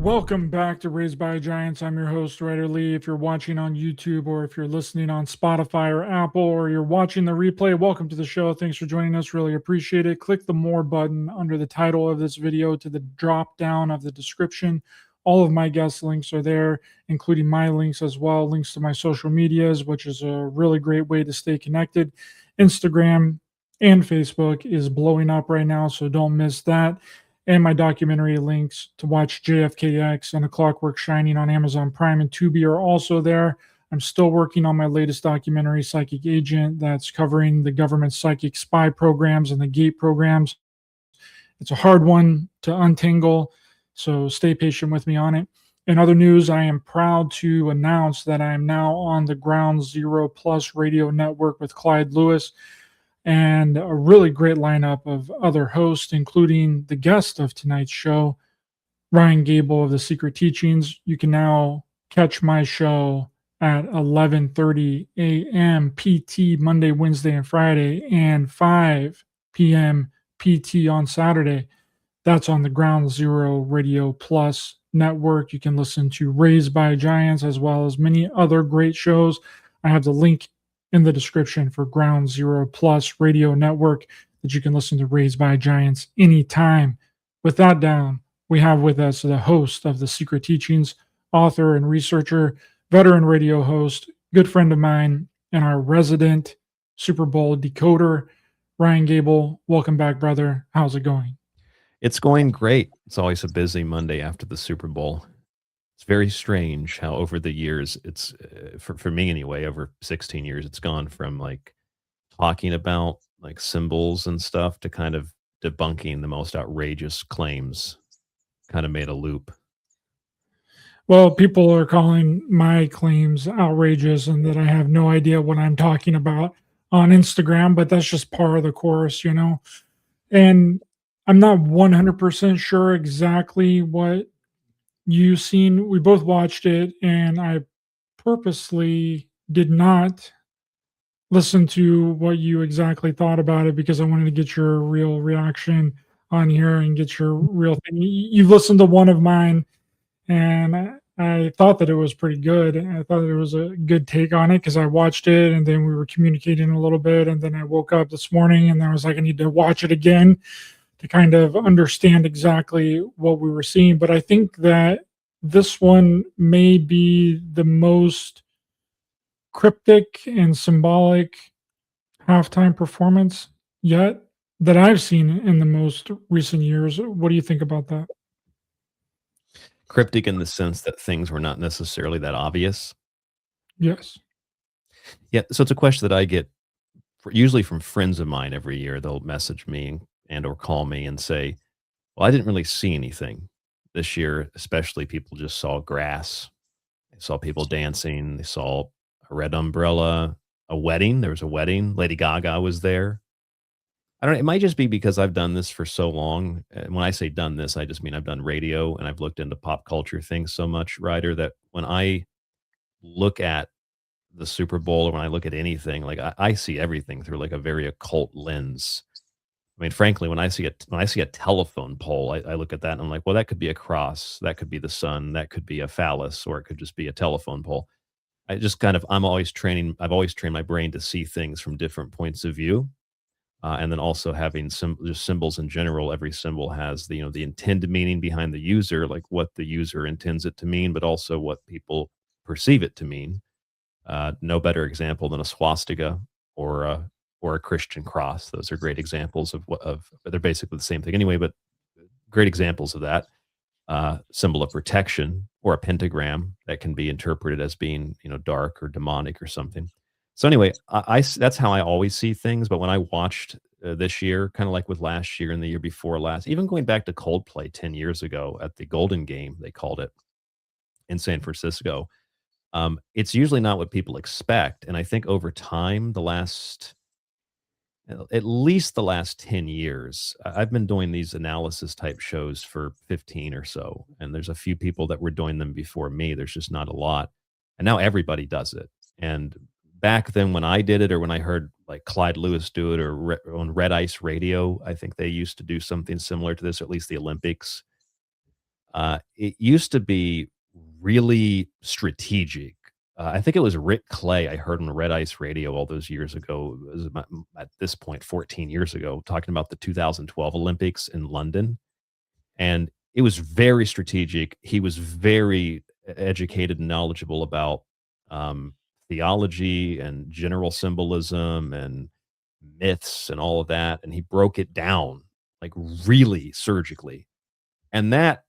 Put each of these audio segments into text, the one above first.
Welcome back to Raised by Giants. I'm your host, Ryder Lee. If you're watching on YouTube or if you're listening on Spotify or Apple or you're watching the replay, welcome to the show. Thanks for joining us. Really appreciate it. Click the More button under the title of this video to the drop down of the description. All of my guest links are there, including my links as well, links to my social medias, which is a really great way to stay connected. Instagram and Facebook is blowing up right now, so don't miss that. And my documentary links to watch JFKX and A Clockwork Shining on Amazon Prime and Tubi are also there. I'm still working on my latest documentary, Psychic Agent, that's covering the government's psychic spy programs and the GATE programs. It's a hard one to untangle, so stay patient with me on it. In other news, I am proud to announce that I am now on the Ground Zero Plus radio network with Clyde Lewis, and a really great lineup of other hosts, including the guest of tonight's show, Ryan Gable of The Secret Teachings. You can now catch my show at 11:30 a.m. PT Monday, Wednesday, and Friday, and 5 p.m. PT on Saturday. That's on the Ground Zero Radio Plus network. You can listen to Raised by Giants as well as many other great shows. I have the link in the description for Ground Zero Plus radio network that you can listen to Raised by Giants anytime. With that down, we have with us the host of The Secret Teachings, author and researcher, veteran radio host, good friend of mine, and our resident Super Bowl decoder, Ryan Gable. Welcome back, brother. How's it going? It's going great. It's always a busy Monday after the Super Bowl. It's very strange how over the years, it's for me anyway, over 16 years, it's gone from like talking about like symbols and stuff to kind of debunking the most outrageous claims, kind of made a loop. Well, people are calling my claims outrageous and that I have no idea what I'm talking about on Instagram, but that's just par of the course, you know? And I'm not 100% sure exactly what you've seen. We both watched it, and I purposely did not listen to what you exactly thought about it because I wanted to get your real reaction on here and get your real thing. You listened to one of mine, and I thought that it was pretty good. I thought it was a good take on it because I watched it, and then we were communicating a little bit, and then I woke up this morning, and I was like, I need to watch it again to kind of understand exactly what we were seeing. But I think that this one may be the most cryptic and symbolic halftime performance yet that I've seen in the most recent years. What do you think about that? Cryptic in the sense that things were not necessarily that obvious. Yes. Yeah, so it's a question that I get usually from friends of mine every year. They'll message me and or call me and say, well, I didn't really see anything this year. Especially people just saw grass. They saw people dancing. They saw a red umbrella, a wedding. There was a wedding. Lady Gaga was there. I don't know. It might just be because I've done this for so long. And when I say done this, I just mean I've done radio and I've looked into pop culture things so much, Ryder, that when I look at the Super Bowl or when I look at anything, like I see everything through like a very occult lens. I mean, frankly, when I see a telephone pole, I look at that and I'm like, well, that could be a cross, that could be the sun, that could be a phallus, or it could just be a telephone pole. I've always trained my brain to see things from different points of view. And then also having just symbols in general. Every symbol has the intended meaning behind the user, like what the user intends it to mean, but also what people perceive it to mean. No better example than a swastika or a Christian cross. Those are great examples of they're basically the same thing anyway, but great examples of that. Symbol of protection, or a pentagram that can be interpreted as being dark or demonic or something. So anyway, that's how I always see things. But when I watched this year, kind of like with last year and the year before last, even going back to Coldplay 10 years ago at the Golden Game, they called it, in San Francisco, it's usually not what people expect. And I think over time, at least the last 10 years, I've been doing these analysis type shows for 15 or so. And there's a few people that were doing them before me. There's just not a lot. And now everybody does it. And back then when I did it, or when I heard like Clyde Lewis do it, or on Red Ice Radio, I think they used to do something similar to this, or at least the Olympics. It used to be really strategic. I think it was Rick Clay I heard on Red Ice Radio all those years ago. It was at this point 14 years ago, talking about the 2012 Olympics in London, and it was very strategic. He was very educated and knowledgeable about um, theology and general symbolism and myths and all of that, and he broke it down like really surgically. And that,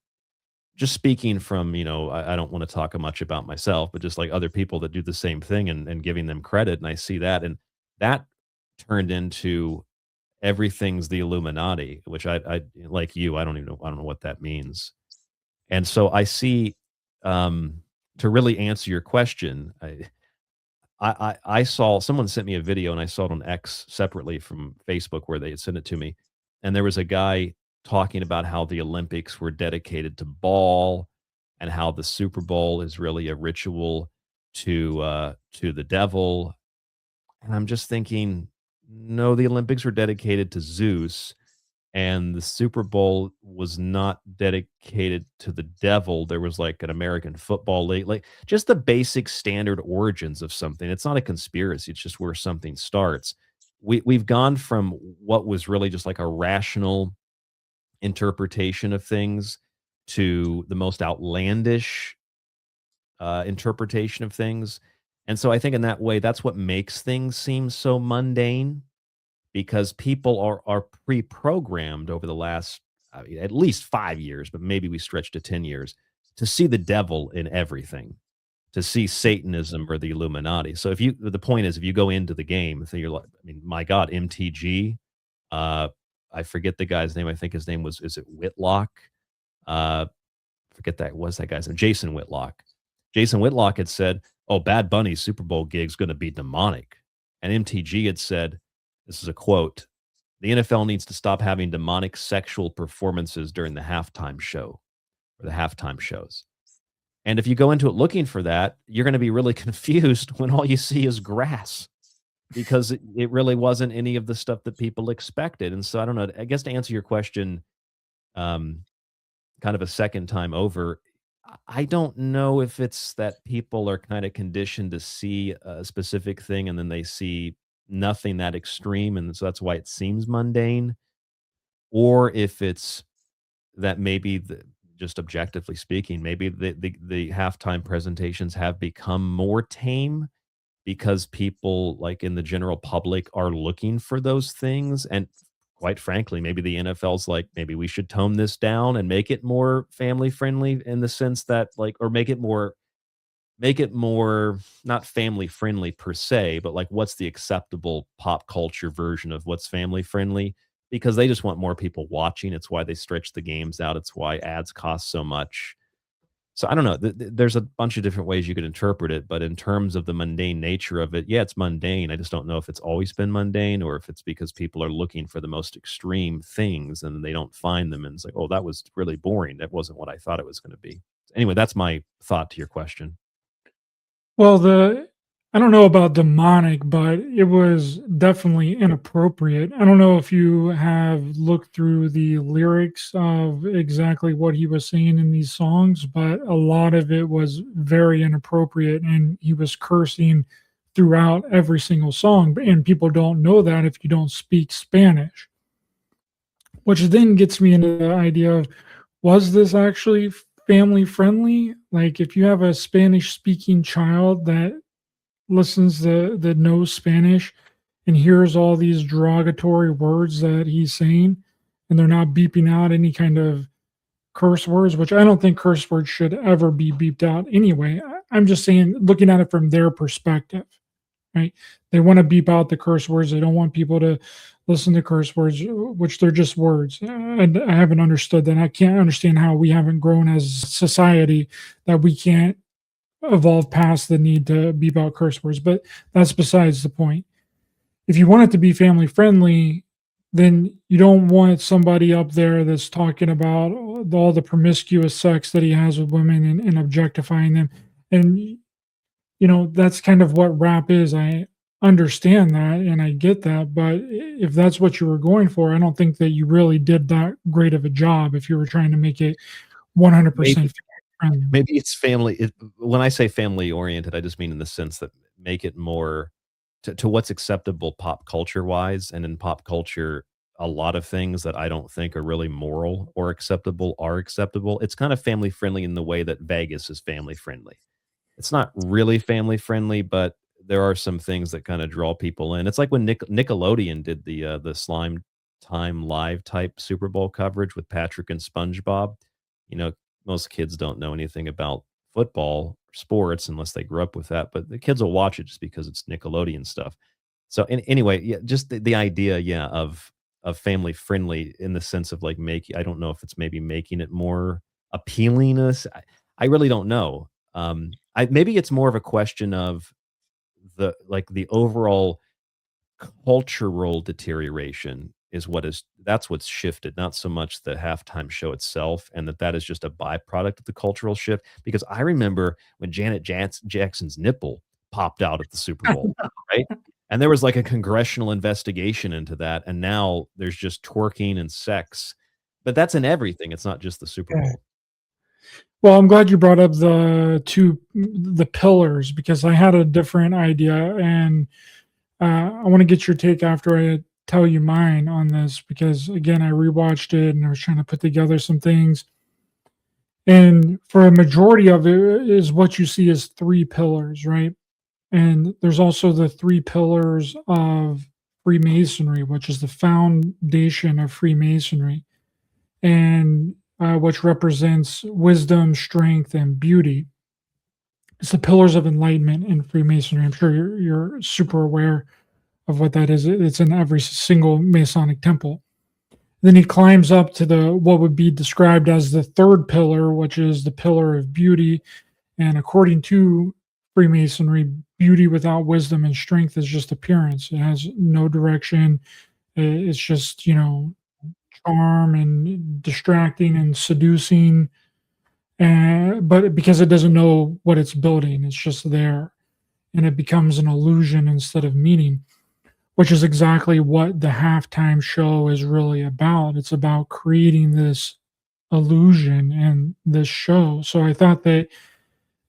just speaking from, I don't want to talk much about myself, but just like other people that do the same thing, and giving them credit. And I see that, and that turned into everything's the Illuminati, which I like you, I don't know what that means. And so I see, to really answer your question, I saw someone sent me a video, and I saw it on X separately from Facebook where they had sent it to me. And there was a guy talking about how the Olympics were dedicated to ball, and how the Super Bowl is really a ritual to the devil. And I'm just thinking, no, the Olympics were dedicated to Zeus, and the Super Bowl was not dedicated to the devil. There was like an American football league, like just the basic standard origins of something. It's not a conspiracy, it's just where something starts. We've gone from what was really just like a rational interpretation of things to the most outlandish interpretation of things. And so I think in that way, that's what makes things seem so mundane, because people are pre-programmed over the last, I mean, at least 5 years, but maybe we stretch to 10 years, to see the devil in everything, to see Satanism or the Illuminati. So the point is, if you go into the game, so you're like, I mean, my God, MTG, uh, I forget the guy's name. I think his name is it Whitlock? Uh, Forget that was that guy's name, Jason Whitlock. Jason Whitlock had said, "Oh, Bad Bunny's Super Bowl gig's going to be demonic," and MTG had said, "This is a quote: the NFL needs to stop having demonic sexual performances during the halftime show or the halftime shows." And if you go into it looking for that, you're going to be really confused when all you see is grass, because it really wasn't any of the stuff that people expected. And so I don't know. I guess to answer your question, um, kind of a second time over, I don't know if it's that people are kind of conditioned to see a specific thing, and then they see nothing that extreme, and so that's why it seems mundane, or if it's that maybe just objectively speaking, maybe the halftime presentations have become more tame, because people like in the general public are looking for those things. And quite frankly, maybe the NFL's like, maybe we should tone this down and make it more family friendly, in the sense that, like, or make it more not family friendly per se, but like, what's the acceptable pop culture version of what's family friendly? Because they just want more people watching. It's why they stretch the games out. It's why ads cost so much. So I don't know. There's a bunch of different ways you could interpret it, but in terms of the mundane nature of it, yeah, it's mundane. I just don't know if it's always been mundane, or if it's because people are looking for the most extreme things and they don't find them, and it's like, oh, that was really boring. That wasn't what I thought it was going to be. Anyway, that's my thought to your question. Well, I don't know about demonic, but it was definitely inappropriate. I don't know if you have looked through the lyrics of exactly what he was saying in these songs, but a lot of it was very inappropriate, and he was cursing throughout every single song. And people don't know that if you don't speak Spanish, which then gets me into the idea of, was this actually family friendly? Like, if you have a Spanish speaking child that listens that knows Spanish and hears all these derogatory words that he's saying, and they're not beeping out any kind of curse words, which I don't think curse words should ever be beeped out anyway. I'm just saying, looking at it from their perspective, right? They want to beep out the curse words. They don't want people to listen to curse words, which they're just words. And I haven't understood that. I can't understand how we haven't grown as a society that we can't evolve past the need to beep out curse words. But that's besides the point. If you want it to be family friendly, then you don't want somebody up there that's talking about all the promiscuous sex that he has with women, and objectifying them. And that's kind of what rap is. I understand that and I get that, but if that's what you were going for, I don't think that you really did that great of a job if you were trying to make it 100% Maybe friendly. maybe it's family when I say family oriented, I just mean in the sense that make it more to what's acceptable pop culture wise, and in pop culture, a lot of things that I don't think are really moral or acceptable are acceptable. It's kind of family friendly in the way that Vegas is family friendly. It's not really family friendly, but there are some things that kinda draw people in. It's like when Nickelodeon did the Slime Time Live type Super Bowl coverage with Patrick and SpongeBob. You know, most kids don't know anything about football or sports unless they grew up with that, but the kids will watch it just because it's Nickelodeon stuff. So, anyway, yeah, just the idea, yeah, of family friendly in the sense of, like, make I don't know if it's maybe making it more appealing to us. I really don't know. I maybe it's more of a question of the overall cultural deterioration is what is that's what's shifted, not so much the halftime show itself, and that is just a byproduct of the cultural shift, because I remember when Jackson's nipple popped out at the Super Bowl, right? And there was, like, a congressional investigation into that, and now there's just twerking and sex, but that's in everything, it's not just the Super Yeah. Bowl. Well, I'm glad you brought up the pillars because I had a different idea, and I want to get your take after I tell you mine on this because again, I rewatched it and I was trying to put together some things. And for a majority of it is what you see as three pillars, right? And there's also the three pillars of Freemasonry, which is the foundation of Freemasonry, and which represents wisdom, strength, and beauty. It's the pillars of enlightenment in Freemasonry. I'm sure you're super aware of what that is. It's in every single Masonic temple. Then he climbs up to the what would be described as the third pillar, which is the pillar of beauty. And according to Freemasonry, beauty without wisdom and strength is just appearance. It has no direction. It's just, charm and distracting and seducing. But because it doesn't know what it's building, it's just there. And it becomes an illusion instead of meaning, which is exactly what the halftime show is really about. It's about creating this illusion in this show. So I thought that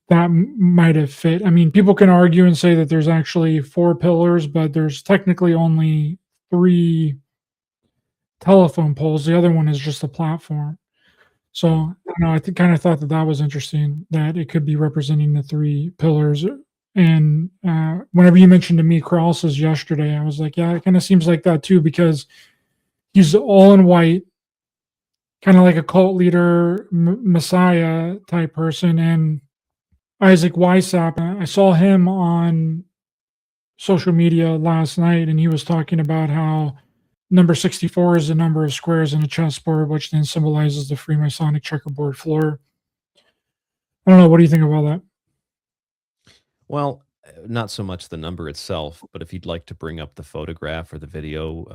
might have fit. I mean, people can argue and say that there's actually four pillars, but there's technically only three telephone poles. The other one is just a platform. So Mm. I don't know. Kind of thought that that was interesting that it could be representing the three pillars. And whenever you mentioned to me Krause's yesterday, I was like, yeah, it kind of seems like that too because he's all in white, kind of like a cult leader, messiah type person. And Isaac Weishaupt, I saw him on social media last night, and he was talking about how number 64 is the number of squares in a chessboard, which then symbolizes the Freemasonic checkerboard floor. I don't know. What do you think about that? Well, not so much the number itself, but if you'd like to bring up the photograph or the video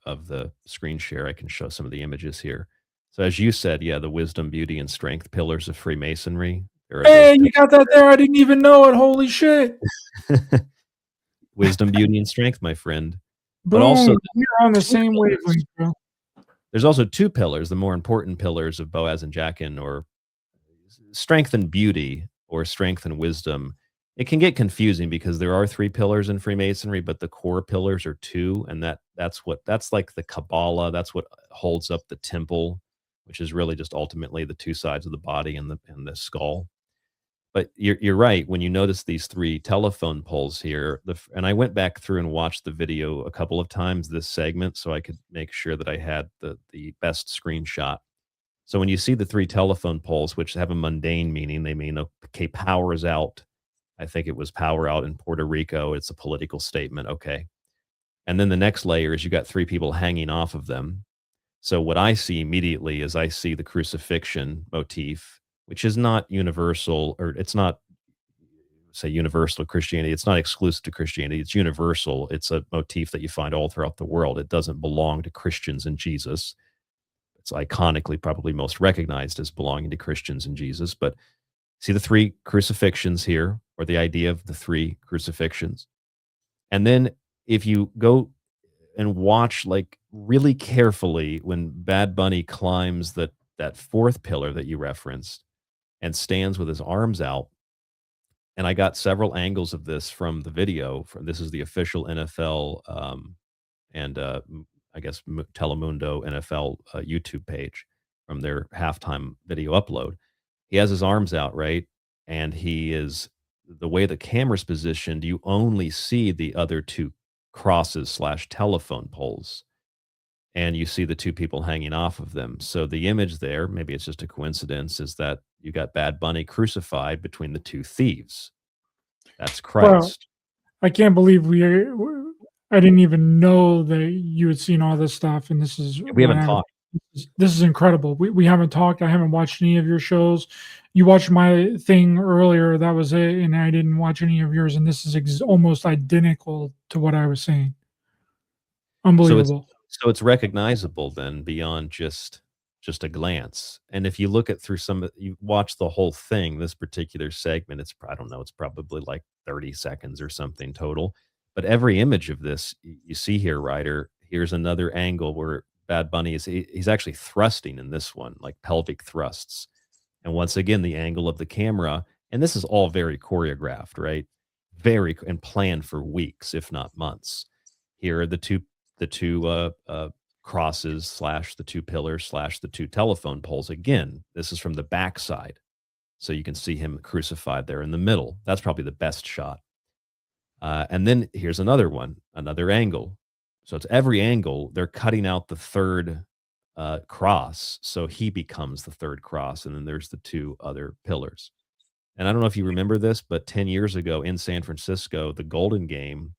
of the screen share, I can show some of the images here. So, as you said, yeah, the wisdom, beauty, and strength pillars of Freemasonry. There are those Hey, you got that there? I didn't even know it. Holy shit. pillars. Wisdom, beauty, and strength, my friend. But also, Boom. We're on the two same pillars. wavelength, bro. There's also two pillars, the more important pillars of Boaz and Jachin, or strength and beauty, or strength and wisdom. It can get confusing because there are three pillars in Freemasonry, but the core pillars are two, and that's like the Kabbalah. That's what holds up the temple, which is really just ultimately the two sides of the body and the skull. But you're right when you notice these three telephone poles here. And I went back through and watched the video a couple of times this segment so I could make sure that I had the best screenshot. So when you see the three telephone poles, which have a mundane meaning, they mean, okay, power is out. I think it was power out in Puerto Rico. It's a political statement. Okay. And then the next layer is you got three people hanging off of them. So what I see immediately is I see the crucifixion motif, which is not universal, or it's not, say, universal to Christianity. It's not exclusive to Christianity. It's universal. It's a motif that you find all throughout the world. It doesn't belong to Christians and Jesus. It's iconically probably most recognized as belonging to Christians and Jesus. But see the three crucifixions here, or the idea of the three crucifixions. And then if you go and watch, like, really carefully when Bad Bunny climbs that fourth pillar that you referenced and stands with his arms out. And I got several angles of this from the video. From this is the official NFL and I guess Telemundo NFL YouTube page from their halftime video upload. He has his arms out, right? And he is the way the camera's positioned, you only see the other two crosses slash telephone poles, and you see the two people hanging off of them. So the image there, maybe it's just a coincidence, is that you got Bad Bunny crucified between the two thieves. That's Well, Christ. I can't believe I didn't even know that you had seen all this stuff, and this is We what haven't happened. talked. This is incredible. We haven't talked. I haven't watched any of your shows. You watched my thing earlier. That was it, and I didn't watch any of yours. And this is almost identical to what I was saying. So it's Unbelievable. so it's recognizable then beyond just a glance. And if you look at through you watch the whole thing, this particular segment, I don't know, it's probably like 30 seconds or something total. But every image of this you see here, Ryder, here's another angle where Bad Bunny he's actually thrusting in this one, like pelvic thrusts. And once again, the angle of the camera, and this is all very choreographed, right? Very and planned for weeks, if not months. Here are the two crosses slash the two pillars slash the two telephone poles. Again, this is from the backside, so you can see him crucified there in the middle. That's probably the best shot. And then here's another one, another angle. So it's every angle. They're cutting out the third cross, so he becomes the third cross, and then there's the two other pillars. And I don't know if you remember this, but 10 years ago in San Francisco, the Golden Game,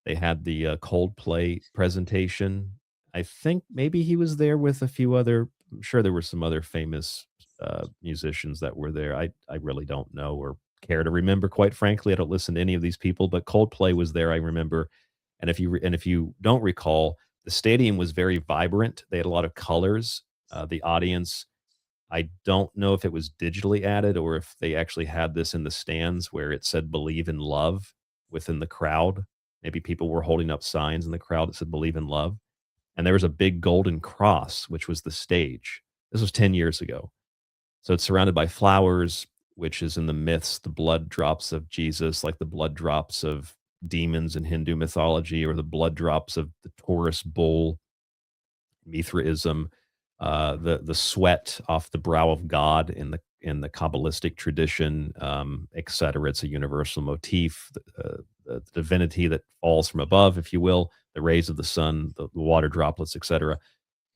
they had the Coldplay presentation. I think maybe he was there with a few other. I'm sure there were some other famous musicians that were there. I really don't know or care to remember. Quite frankly, I don't listen to any of these people. But Coldplay was there. I remember. And if you don't recall, the stadium was very vibrant. They had a lot of colors. The audience. I don't know if it was digitally added or if they actually had this in the stands where it said "Believe in Love" within the crowd. Maybe people were holding up signs in the crowd that said "Believe in Love." And there was a big golden cross, which was the stage. This was 10 years ago. So it's surrounded by flowers, which is in the myths, the blood drops of Jesus, like the blood drops of demons in Hindu mythology, or the blood drops of the Taurus bull, Mithraism, the sweat off the brow of God in the Kabbalistic tradition, et cetera. It's a universal motif. The divinity that falls from above, if you will, the rays of the sun, the water droplets, et cetera.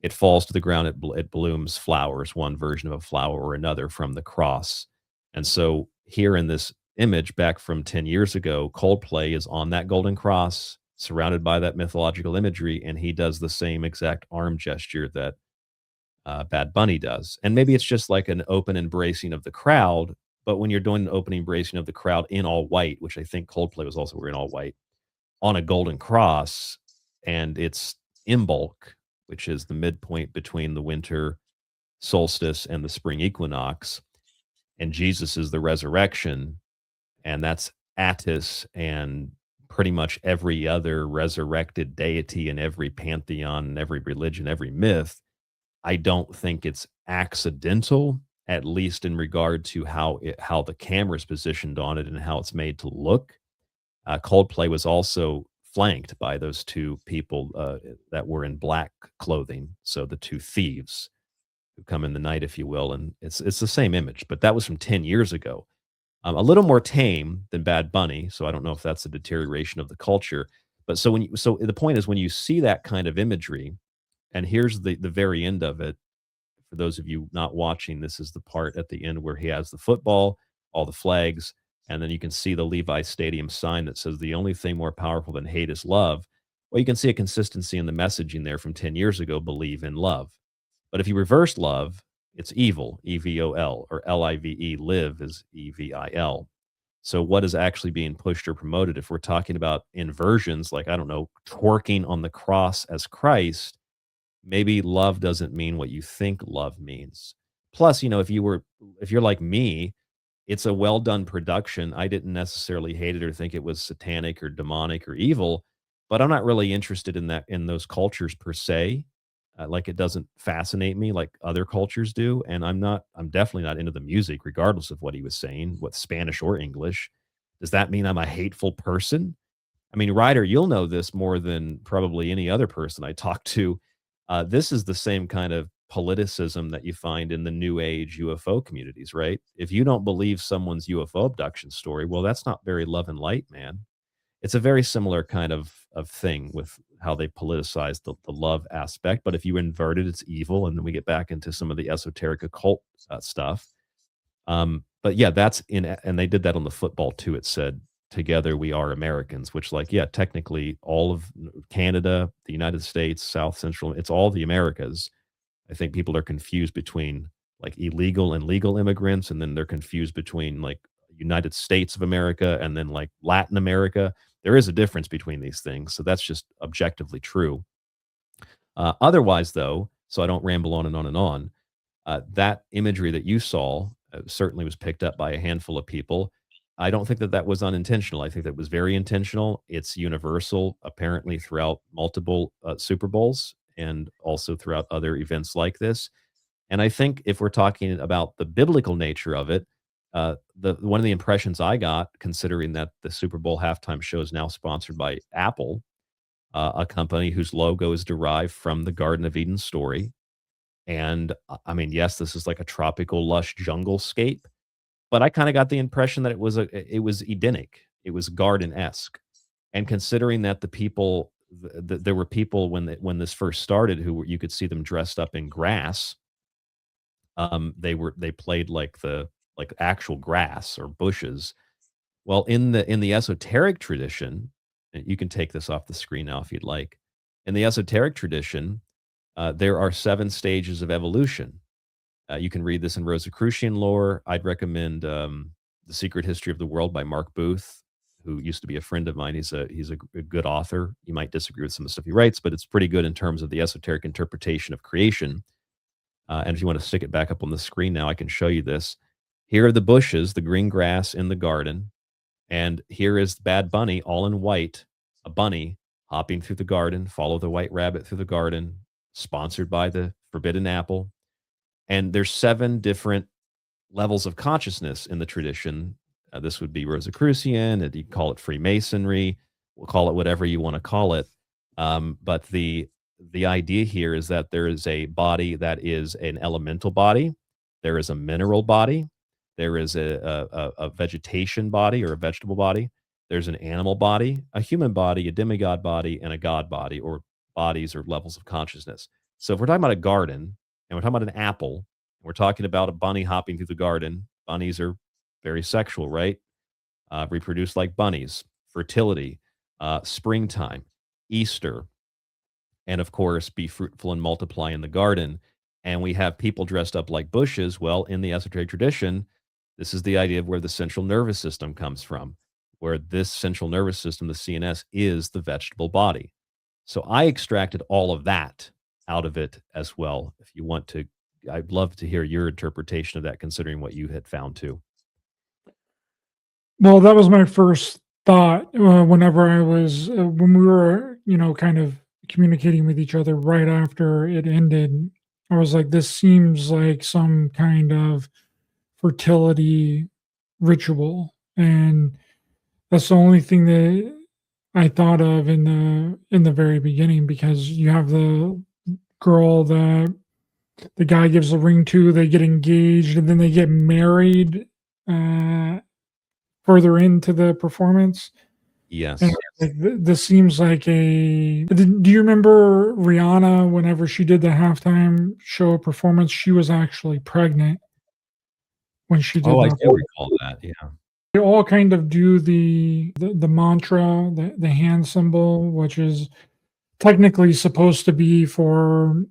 It falls to the ground. It blooms flowers, one version of a flower or another from the cross. And so here in this image back from 10 years ago, Coldplay is on that golden cross, surrounded by that mythological imagery, and he does the same exact arm gesture that Bad Bunny does. And maybe it's just like an open embracing of the crowd, but when you're doing an open embracing of the crowd in all white, which I think Coldplay was also wearing all white, on a golden cross, and it's Imbolc, which is the midpoint between the winter solstice and the spring equinox, and Jesus is the resurrection, and that's Attis and pretty much every other resurrected deity in every pantheon and every religion, every myth. I don't think it's accidental, at least in regard to how the camera's positioned on it and how it's made to look. Coldplay was also flanked by those two people that were in black clothing, so the two thieves who come in the night, if you will, and it's the same image, but that was from 10 years ago. A little more tame than Bad Bunny, so I don't know if that's a deterioration of the culture. But so the point is when you see that kind of imagery, and here's the very end of it. For those of you not watching, this is the part at the end where he has the football, all the flags, and then you can see the Levi Stadium sign that says the only thing more powerful than hate is love. Well, you can see a consistency in the messaging there from 10 years ago, believe in love. But if you reverse love, it's evil, EVOL, or LIVE, live is EVIL. So what is actually being pushed or promoted? If we're talking about inversions, like, I don't know, twerking on the cross as Christ, maybe love doesn't mean what you think love means. Plus, if you're like me, it's a well done production. I didn't necessarily hate it or think it was satanic or demonic or evil, but I'm not really interested in those cultures per se. Like it doesn't fascinate me like other cultures do. And I'm definitely not into the music, regardless of what he was saying, what Spanish or English. Does that mean I'm a hateful person? I mean, Ryder, you'll know this more than probably any other person I talk to. This is the same kind of politicism that you find in the new age UFO communities, right? If you don't believe someone's UFO abduction story, well, that's not very love and light, man. It's a very similar kind of thing with how they politicize the love aspect. But if you invert it, it's evil. And then we get back into some of the esoteric occult stuff. But yeah, that's in, and they did that on the football too. It said, "Together we are Americans," which, like, yeah, technically all of Canada, the United States, South Central, it's all the Americas. I think people are confused between like illegal and legal immigrants, and then they're confused between like United States of America and then like Latin America. There is a difference between these things. So that's just objectively true. Otherwise, though, so I don't ramble on and on and on, that imagery that you saw certainly was picked up by a handful of people. I don't think that that was unintentional. I think that was very intentional. It's universal, apparently, throughout multiple Super Bowls and also throughout other events like this. And I think if we're talking about the biblical nature of it, the one of the impressions I got, considering that the Super Bowl halftime show is now sponsored by Apple, a company whose logo is derived from the Garden of Eden story. And I mean, yes, this is like a tropical, lush jungle scape, but I kind of got the impression that it was Edenic, it was garden-esque. And considering that the people, there were people when this first started you could see them dressed up in grass. They played like actual grass or bushes. Well, in the esoteric tradition, and you can take this off the screen now if you'd like. In the esoteric tradition, there are 7 stages of evolution. You can read this in Rosicrucian lore. I'd recommend The Secret History of the World by Mark Booth, who used to be a friend of mine. He's a good author. You might disagree with some of the stuff he writes, but it's pretty good in terms of the esoteric interpretation of creation. And if you want to stick it back up on the screen now, I can show you this. Here are the bushes, the green grass in the garden. And here is Bad Bunny, all in white, a bunny hopping through the garden, follow the white rabbit through the garden, sponsored by the Forbidden Apple. And there's 7 different levels of consciousness in the tradition. This would be Rosicrucian, and you call it Freemasonry. We'll call it whatever you want to call it. But the idea here is that there is a body that is an elemental body. There is a mineral body. There is a vegetation body or a vegetable body. There's an animal body, a human body, a demigod body, and a god body, or bodies or levels of consciousness. So if we're talking about a garden and we're talking about an apple, and we're talking about a bunny hopping through the garden, bunnies are very sexual, right? Reproduce like bunnies, fertility, springtime, Easter, and of course, be fruitful and multiply in the garden. And we have people dressed up like bushes. Well, in the esoteric tradition, this is the idea of where the central nervous system comes from, where this central nervous system, the CNS, is the vegetable body. So I extracted all of that out of it as well. If you want to, I'd love to hear your interpretation of that, considering what you had found too. Well, that was my first thought whenever I was when we were, kind of communicating with each other right after it ended. I was like, this seems like some kind of fertility ritual, and that's the only thing that I thought of in the very beginning, because you have the girl that the guy gives the ring to, they get engaged, and then they get married further into the performance. Yes. And like, this seems like a. Do you remember Rihanna whenever she did the halftime show performance? She was actually pregnant when she did Oh, I that. do recall that. Yeah. They all kind of do the mantra, the hand symbol, which is technically supposed to be for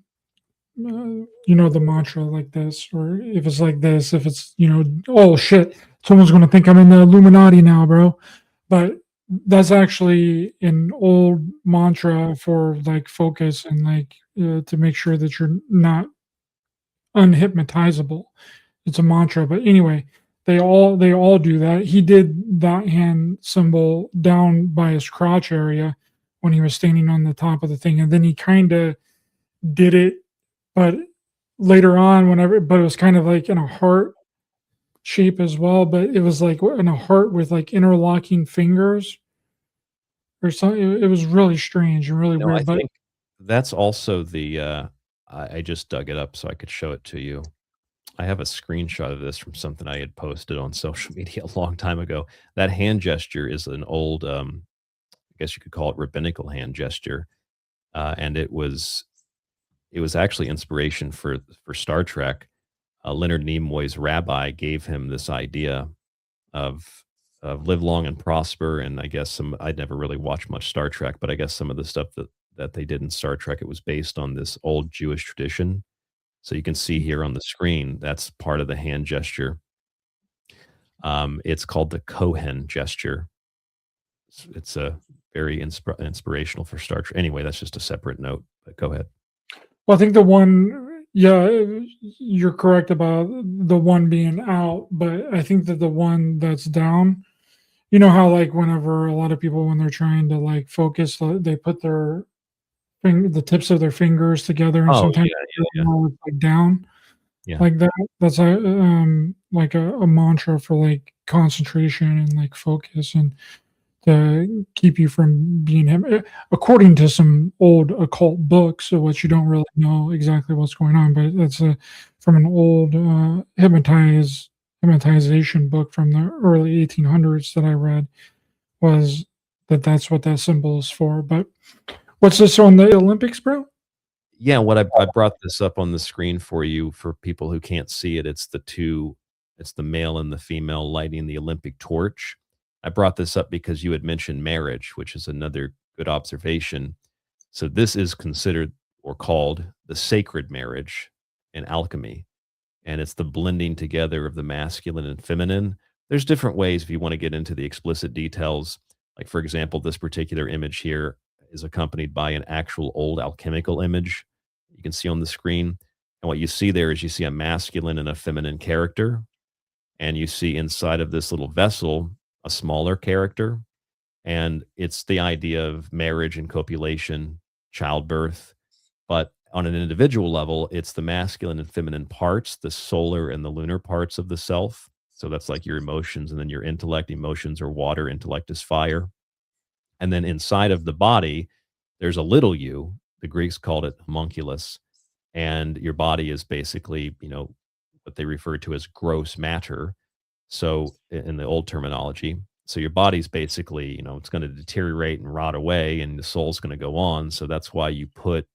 the mantra like this, or if it's like this, if it's oh shit, someone's gonna think I'm in the Illuminati now, bro. But that's actually an old mantra for like focus and like to make sure that you're not unhypnotizable. It's a mantra, but anyway, they all do that. He did that hand symbol down by his crotch area when he was standing on the top of the thing, and then he kind of did it, but later on, but it was kind of like in a heart shape as well, but it was like in a heart with like interlocking fingers or something. It was really strange and really I weird. But think that's also the, I just dug it up so I could show it to you. I have a screenshot of this from something I had posted on social media a long time ago. That hand gesture is an old, I guess you could call it rabbinical hand gesture, and it was actually inspiration for Star Trek. Leonard Nimoy's rabbi gave him this idea of live long and prosper, and I guess some I'd never really watched much Star Trek, but I guess some of the stuff that they did in Star Trek, it was based on this old Jewish tradition. So you can see here on the screen, that's part of the hand gesture. It's called the Cohen gesture. It's a very inspirational for Star Trek. Anyway, that's just a separate note, but go ahead. well, I think yeah, you're correct about the one being out, but I think that the one that's down, you know how like whenever a lot of people when they're trying to like focus, they put the tips of their fingers together, and Oh, sometimes yeah, yeah, yeah. it's like down Yeah. like that. That's like a mantra for like concentration and like focus and to keep you from being him. According to some old occult books, of which you don't really know exactly what's going on, but that's from an old hypnotization book from the early 1800s that I read, was that's what that symbol is for. But what's this on the Olympics, bro? Yeah, what I brought this up on the screen for you for people who can't see it. It's the male and the female lighting the Olympic torch. I brought this up because you had mentioned marriage, which is another good observation. So this is considered or called the sacred marriage in alchemy, and it's the blending together of the masculine and feminine. There's different ways if you want to get into the explicit details. Like, for example, this particular image here is accompanied by an actual old alchemical image you can see on the screen. And what you see there is you see a masculine and a feminine character, and you see inside of this little vessel a smaller character. And it's the idea of marriage and copulation, childbirth, but on an individual level, it's the masculine and feminine parts, the solar and the lunar parts of the self. So that's like your emotions and then your intellect. Emotions are water, intellect is fire. And then inside of the body, there's a little you. The Greeks called it homunculus. And your body is basically, what they refer to as gross matter. So in the old terminology, so your body's basically, it's going to deteriorate and rot away and the soul's going to go on. So that's why you put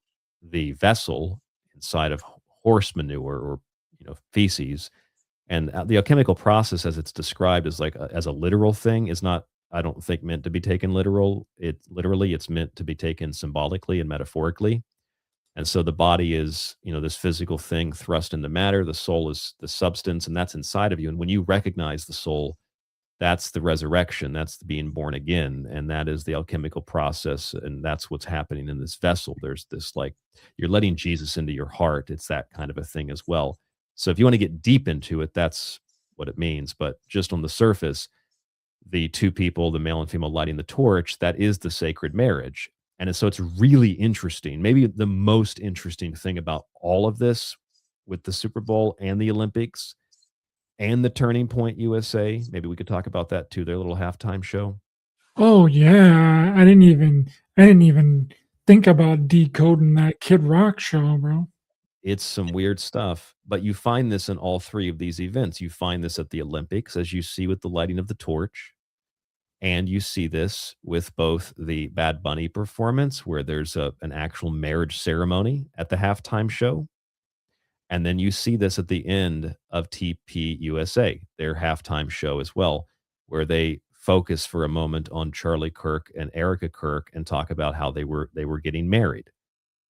the vessel inside of horse manure or, feces. And the alchemical process, as it's described as like as a literal thing, is not, I don't think, meant to be taken literal. It's meant to be taken symbolically and metaphorically. And so the body is, this physical thing thrust into matter. The soul is the substance, and that's inside of you. And when you recognize the soul, that's the resurrection. That's the being born again. And that is the alchemical process. And that's what's happening in this vessel. There's this like, you're letting Jesus into your heart. It's that kind of a thing as well. So if you want to get deep into it, that's what it means. But just on the surface, the two people, the male and female lighting the torch, that is the sacred marriage. And so it's really interesting. Maybe the most interesting thing about all of this with the Super Bowl and the Olympics and the Turning Point USA, maybe we could talk about that too, their little halftime show. Oh yeah, I didn't even think about decoding that Kid Rock show, bro. It's some weird stuff, but you find this in all three of these events. You find this at the Olympics, as you see with the lighting of the torch. And you see this with both the Bad Bunny performance, where there's an actual marriage ceremony at the halftime show. And then you see this at the end of TP USA, their halftime show as well, where they focus for a moment on Charlie Kirk and Erica Kirk and talk about how they were getting married.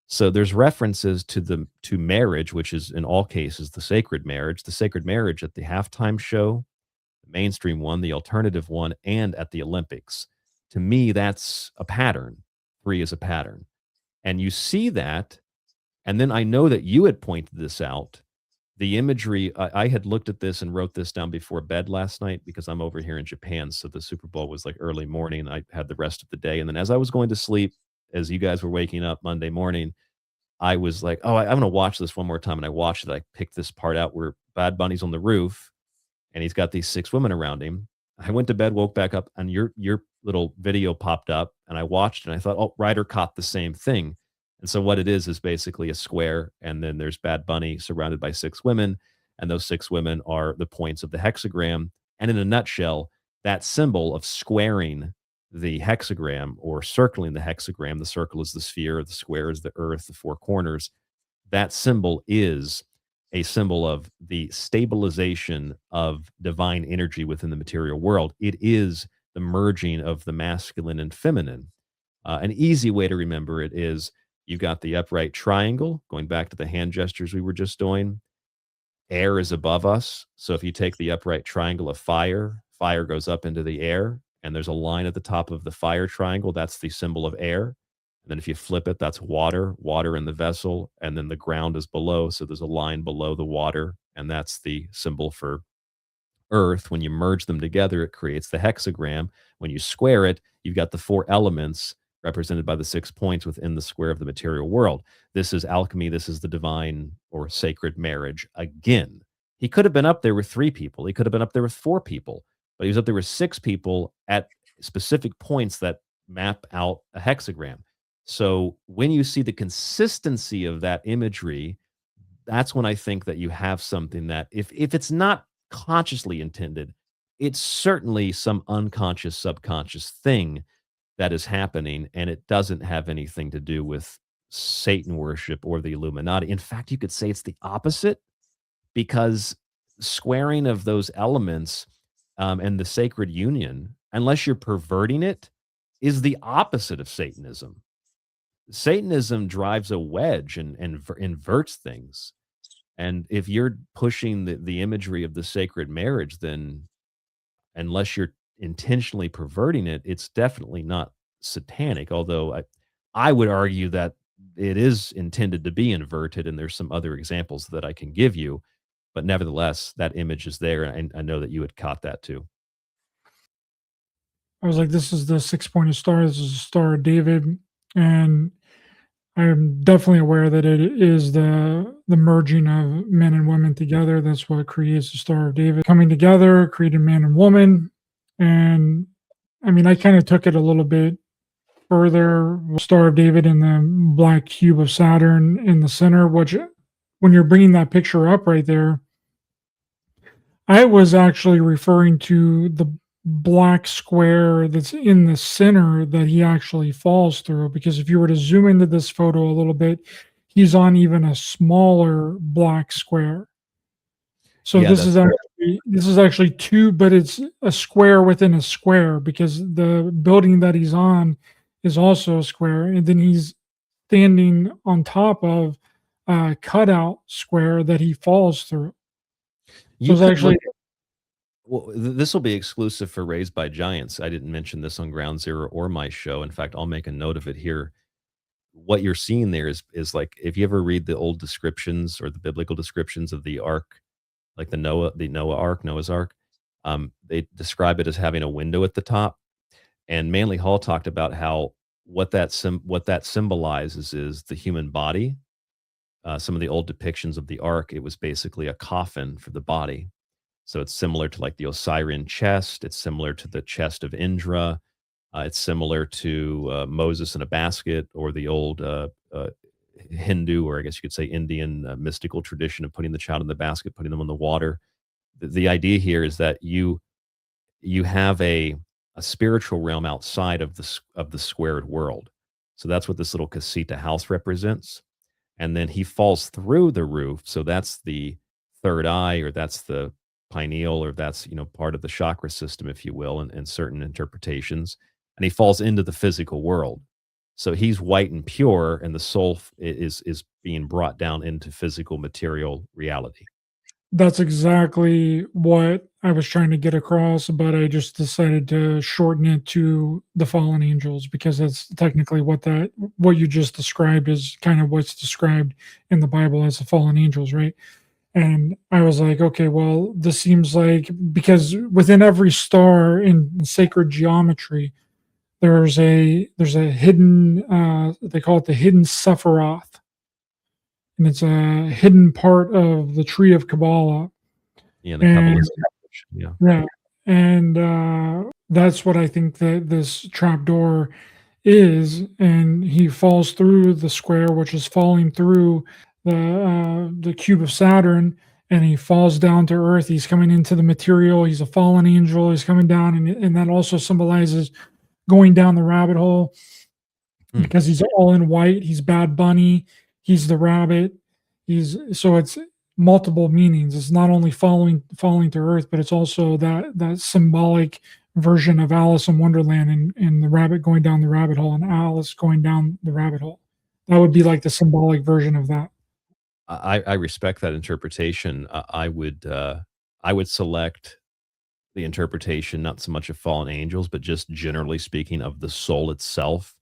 So there's references to marriage, which is in all cases the sacred marriage. The sacred marriage at the halftime show, the mainstream one, the alternative one, and at the Olympics. To me, that's a pattern. Three is a pattern. And you see that. And then I know that you had pointed this out. The imagery, I had looked at this and wrote this down before bed last night because I'm over here in Japan. So the Super Bowl was like early morning. And I had the rest of the day. And then as I was going to sleep, as you guys were waking up Monday morning, I was like, oh, I'm going to watch this one more time. And I watched it. I picked this part out where Bad Bunny's on the roof and he's got these 6 women around him. I went to bed, woke back up, and your little video popped up, and I watched, and I thought, oh, Ryder caught the same thing. And so what it is basically a square, and then there's Bad Bunny surrounded by 6 women, and those 6 women are the points of the hexagram. And in a nutshell, that symbol of squaring the hexagram or circling the hexagram, the circle is the sphere, the square is the earth, the 4 corners. That symbol is a symbol of the stabilization of divine energy within the material world. It is the merging of the masculine and feminine. An easy way to remember it is you've got the upright triangle, going back to the hand gestures we were just doing. Air is above us. So if you take the upright triangle of fire, fire goes up into the air, and there's a line at the top of the fire triangle. That's the symbol of air. And then if you flip it, that's water, water in the vessel, and then the ground is below. So there's a line below the water, and that's the symbol for earth. When you merge them together, it creates the hexagram. When you square it, you've got the 4 elements represented by the 6 points within the square of the material world. This is alchemy. This is the divine or sacred marriage. Again, he could have been up there with 3 people. He could have been up there with 4 people, but he was up there with 6 people at specific points that map out a hexagram. So when you see the consistency of that imagery, that's when I think that you have something that if it's not consciously intended, it's certainly some unconscious, subconscious thing that is happening, and it doesn't have anything to do with Satan worship or the Illuminati. In fact, you could say it's the opposite because squaring of those elements and the sacred union, unless you're perverting it, is the opposite of Satanism. Satanism drives a wedge and inverts things. And if you're pushing the imagery of the sacred marriage, then unless you're intentionally perverting it, it's definitely not satanic. Although I would argue that it is intended to be inverted, and there's some other examples that I can give you. But nevertheless, that image is there, and I know that you had caught that too. I was like, this is the 6-pointed star. This is the Star of David. And I'm definitely aware that it is the merging of men and women together. That's what creates the Star of David. Coming together, creating man and woman. And I mean, I kind of took it a little bit further. Star of David and the black cube of Saturn in the center, which when you're bringing that picture up right there, I was actually referring to the black square that's in the center that he actually falls through. Because if you were to zoom into this photo a little bit, he's on even a smaller black square. So Yeah, this is that's actually 2, but it's a square within a square because the building that he's on is also a square, and then he's standing on top of a cutout square that he falls through. So you it's could look. actually Well, this will be exclusive for Raised by Giants. I didn't mention this on Ground Zero or my show. In fact, I'll make a note of it here. What you're seeing there is like if you ever read the old descriptions or the biblical descriptions of the ark, like Noah's ark, they describe it as having a window at the top. And Manly Hall talked about how what that symbolizes is the human body. Some of the old depictions of the ark, it was basically a coffin for the body. So it's similar to like the Osirian chest. It's similar to the chest of Indra. It's similar to Moses in a basket, or the old Hindu, or I guess you could say Indian mystical tradition of putting the child in the basket, putting them in the water. The idea here is that you have a spiritual realm outside of the squared world. So that's what this little casita house represents. And then he falls through the roof. So that's the third eye, or that's the pineal, or that's part of the chakra system, if you will, in certain interpretations. And he falls into the physical world. So he's white and pure, and the soul is being brought down into physical material reality. that's exactly what I was trying to get across, but I just decided to shorten it to the fallen angels because that's technically what you just described is kind of what's described in the Bible as the fallen angels, right? And I was like, okay, well, this seems like because within every star in sacred geometry, there's a hidden they call it the hidden Sephiroth. and it's a hidden part of the tree of Kabbalah. Yeah, the And Kabbalistic tradition, yeah. yeah, and that's what I think that this trapdoor is. And he falls through the square, which is falling through the cube of Saturn, and he falls down to Earth. He's coming into the material. He's a fallen angel. He's coming down, and that also symbolizes going down the rabbit hole Hmm. because he's all in white. He's Bad Bunny. He's the rabbit. He's so it's multiple meanings. It's not only falling to earth, but it's also that symbolic version of Alice in Wonderland and the rabbit going down the rabbit hole and Alice going down the rabbit hole. That would be like the symbolic version of that. I respect that interpretation. I would select the interpretation, not so much of fallen angels, but just generally speaking of the soul itself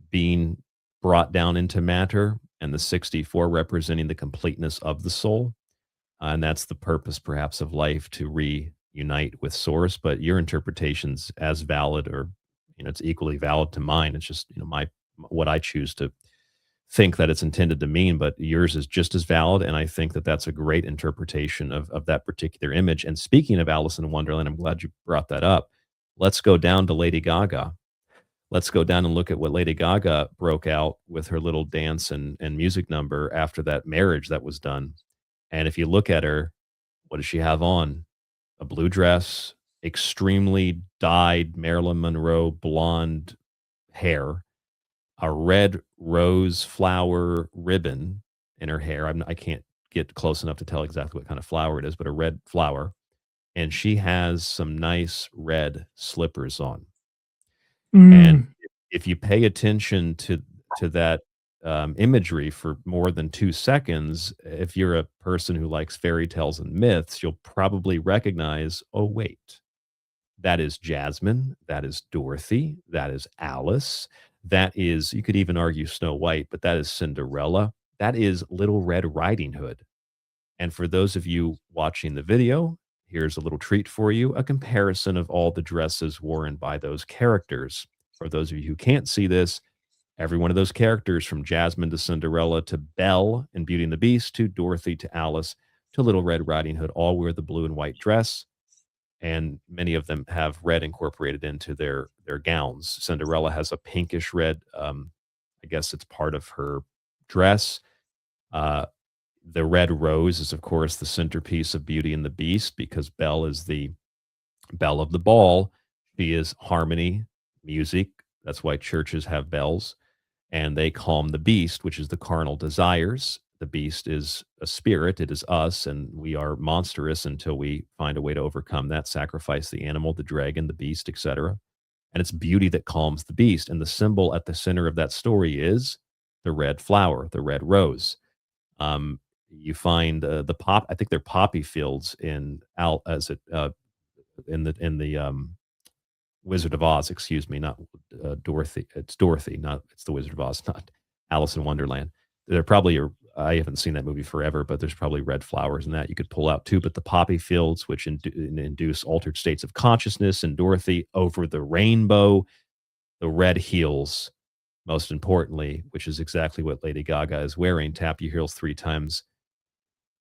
being brought down into matter, and the 64 representing the completeness of the soul. And that's the purpose, perhaps, of life, to reunite with source. But your interpretation's as valid, or it's equally valid to mine. It's just my what I choose to think that it's intended to mean, but yours is just as valid, and I think that that's a great interpretation of that particular image. And speaking of Alice in Wonderland, I'm glad you brought that up. Let's go down to Lady Gaga. Let's go down and look at what Lady Gaga broke out with her little dance and music number after that marriage that was done. And if you look at her, what does she have on? A blue dress, extremely dyed Marilyn Monroe blonde hair, a red rose flower ribbon in her hair. I can't get close enough to tell exactly what kind of flower it is, but a red flower. And she has some nice red slippers on. And Mm. if you pay attention to that imagery for more than 2 seconds, if you're a person who likes fairy tales and myths, you'll probably recognize, oh, wait, that is Jasmine, that is Dorothy, that is Alice, that is, you could even argue Snow White, but that is Cinderella, that is Little Red Riding Hood. And for those of you watching the video, here's a little treat for you, a comparison of all the dresses worn by those characters. For those of you who can't see this, every one of those characters, from Jasmine to Cinderella to Belle in Beauty and the Beast to Dorothy to Alice to Little Red Riding Hood, all wear the blue and white dress, and many of them have red incorporated into their gowns. Cinderella has a pinkish red, I guess it's part of her dress. Uh, the red rose is, of course, the centerpiece of Beauty and the Beast, because Belle is the belle of the ball. She is harmony, music. That's why churches have bells, and they calm the beast, which is the carnal desires. The beast is a spirit, it is us, and we are monstrous until we find a way to overcome that, sacrifice the animal, the dragon, the beast, etc. And it's beauty that calms the beast. And the symbol at the center of that story is the red flower, the red rose. You find the pop. I think they're poppy fields in Al as it in the Wizard of Oz. Excuse me, not Dorothy. It's Dorothy, not it's the Wizard of Oz, not Alice in Wonderland. There probably are. I haven't seen that movie forever, but there's probably red flowers in that you could pull out too. But the poppy fields, which induce altered states of consciousness, and Dorothy over the rainbow, the red heels, most importantly, which is exactly what Lady Gaga is wearing. Tap your heels 3 times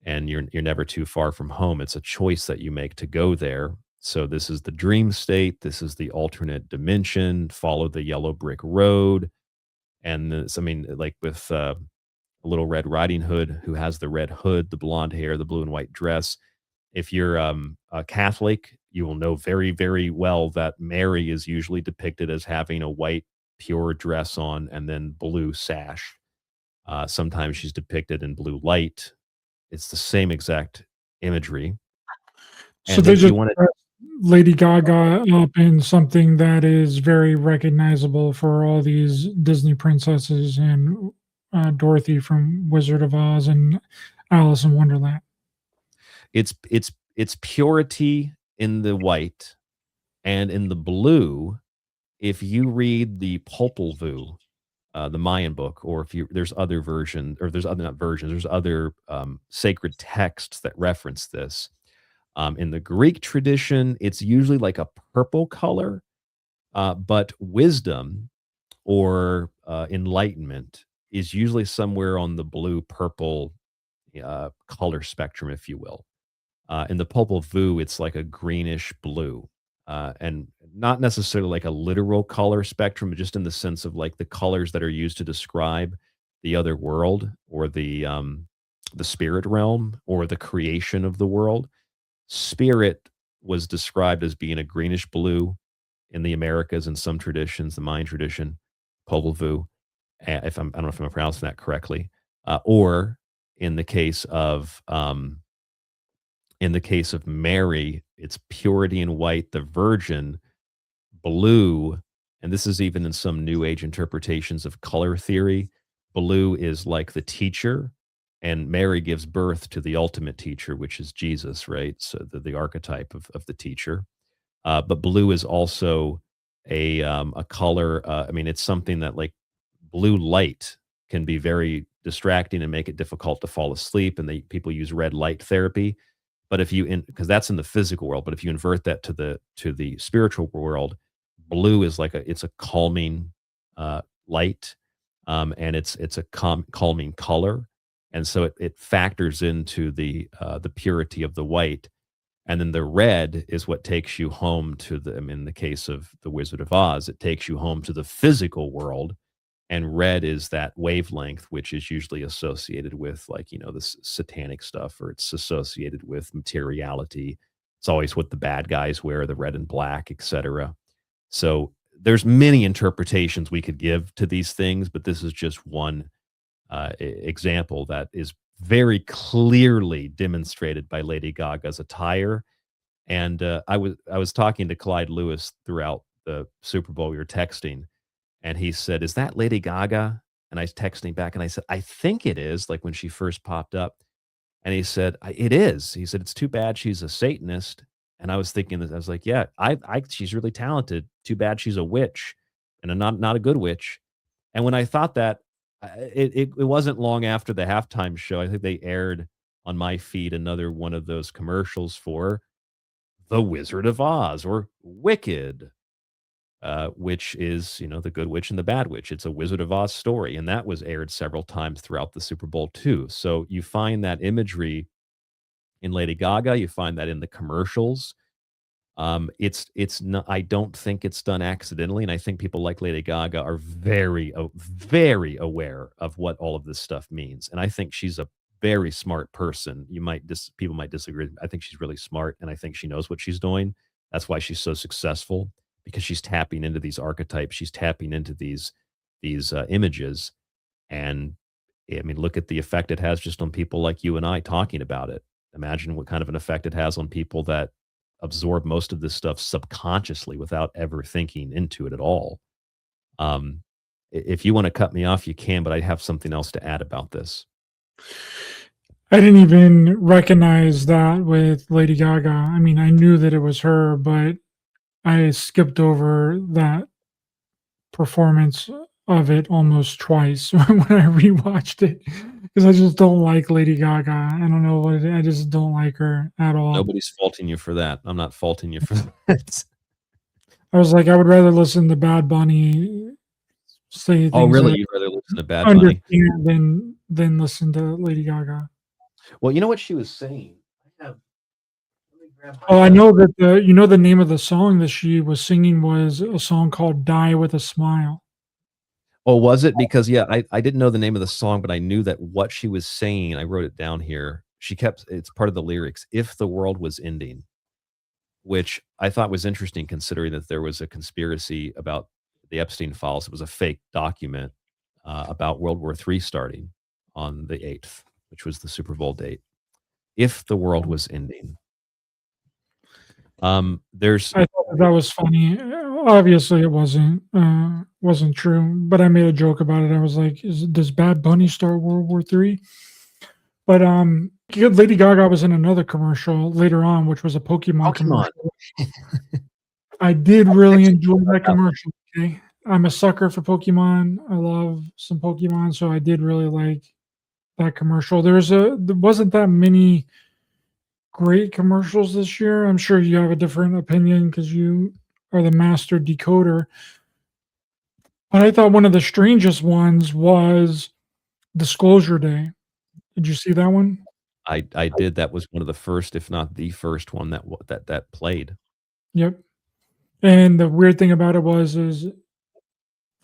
and you're never too far from home. It's a choice that you make to go there. So this is the dream state. This is the alternate dimension. Follow the yellow brick road. And this, I mean, like with Little Red Riding Hood, who has the red hood, the blonde hair, the blue and white dress. If you're a Catholic, you will know very, very well that Mary is usually depicted as having a white, pure dress on and then blue sash. Sometimes she's depicted in blue light. It's the same exact imagery. So And then they if you just want to, dressed Lady Gaga up in something that is very recognizable for all these Disney princesses and Dorothy from Wizard of Oz and Alice in Wonderland. it's purity in the white, and in the blue. If you read the Popol Vuh, the Mayan book, or if you there's other versions, or there's other not versions, there's other sacred texts that reference this. In the Greek tradition, it's usually like a purple color, but wisdom or enlightenment is usually somewhere on the blue purple color spectrum, if you will. In the Popol Vuh, it's like a greenish blue, and not necessarily like a literal color spectrum, but just in the sense of like the colors that are used to describe the other world or the spirit realm or the creation of the world. Spirit was described as being a greenish blue in the Americas in some traditions, the Mayan tradition, Popol Vuh. If I don't know if I'm pronouncing that correctly, or in the case of Mary, it's purity and white, the Virgin, blue, and this is even in some New Age interpretations of color theory. Blue is like the teacher, and Mary gives birth to the ultimate teacher, which is Jesus, right? So the archetype of the teacher. But blue is also a color. I mean, it's something that like blue light can be very distracting and make it difficult to fall asleep. And people use red light therapy. But if you because that's in the physical world, but if you invert that to the spiritual world, blue is like it's a calming light, and it's a calming color, and so it factors into the purity of the white. And then the red is what takes you home to I mean, in the case of the Wizard of Oz, it takes you home to the physical world. And red is that wavelength, which is usually associated with like, this satanic stuff, or it's associated with materiality. It's always what the bad guys wear, the red and black, etc. So there's many interpretations we could give to these things, but this is just one example that is very clearly demonstrated by Lady Gaga's attire. And I was talking to Clyde Lewis throughout the Super Bowl. We were texting, and he said, "Is that Lady Gaga?" And I was texting back, and I said, "I think it is." Like when she first popped up, and he said, "It is." He said, "It's too bad she's a Satanist." And I was thinking that I was like, "Yeah, she's really talented. Too bad she's a witch, and not a good witch." And when I thought that, it wasn't long after the halftime show. I think they aired on my feed another one of those commercials for The Wizard of Oz or Wicked, which is, the good witch and the bad witch. It's a Wizard of Oz story, and that was aired several times throughout the Super Bowl too. So you find that imagery in Lady Gaga, you find that in the commercials. It's not, I don't think it's done accidentally, and I think people like Lady Gaga are very aware of what all of this stuff means, and I think she's a very smart person. People might disagree. I think she's really smart, and I think she knows what she's doing. That's why she's so successful, because she's tapping into these archetypes. She's tapping into these images, and I mean, look at the effect it has just on people like you and I talking about it. Imagine what kind of an effect it has on people that absorb most of this stuff subconsciously without ever thinking into it at all. If you want to cut me off, you can, but I have something else to add about this. I didn't even recognize that with Lady Gaga. I mean, I knew that it was her, but I skipped over that performance of it almost twice when I rewatched it, because I just don't like Lady Gaga. I don't know what I just don't like her at all. Nobody's faulting you for that. I'm not faulting you for that. I was like, I would rather listen to Bad Bunny say things Oh, really? that You'd rather listen to Bad I Bunny? understand than listen to Lady Gaga. Well, you know what she was saying? Let me grab Oh, I my know that the name of the song that she was singing was a song called "Die with a Smile." Oh, was it? Because, yeah, I didn't know the name of the song, but I knew that what she was saying, I wrote it down here. It's part of the lyrics, "If the world was ending," which I thought was interesting considering that there was a conspiracy about the Epstein files. It was a fake document about World War III starting on the 8th, which was the Super Bowl date. If the world was ending. There's I thought that was funny. Obviously, it wasn't true, but I made a joke about it. I was like, "Does Bad Bunny start World War III?" But Lady Gaga was in another commercial later on, which was a Pokemon Pokemon. commercial. I did really enjoy that commercial. Okay, I'm a sucker for Pokemon. I love some Pokemon, so I did really like that commercial. There wasn't that many great commercials this year. I'm sure you have a different opinion because you are the master decoder. But I thought one of the strangest ones was Disclosure Day. Did you see that one? I did. That was one of the first, if not the first one that played. Yep. And the weird thing about it is the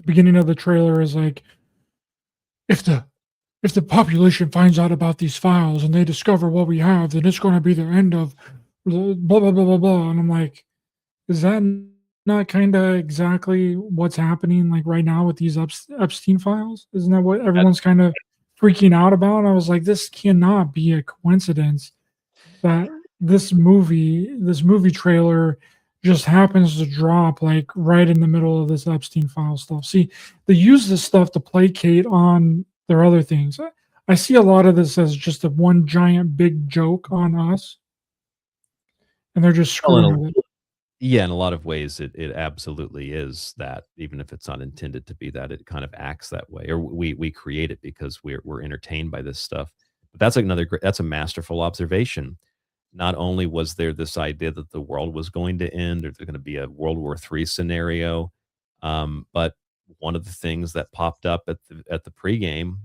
beginning of the trailer is like, if the if the population finds out about these files and they discover what we have, then it's going to be the end of blah blah blah blah blah. And I'm like, is that not kind of exactly what's happening like right now with these Epstein files? Isn't that what everyone's kind of freaking out about? And I was like, this cannot be a coincidence that this movie trailer just happens to drop like right in the middle of this Epstein file stuff. See, they use this stuff to placate on their other things. I see a lot of this as just a one giant big joke on us, and they're just Well, screwing with it. yeah, in a lot of ways, it absolutely is that, even if it's not intended to be that, it kind of acts that way, or we create it because we're entertained by this stuff. But that's a masterful observation. Not only was there this idea that the world was going to end, or there's going to be a World War III scenario, but one of the things that popped up at the pregame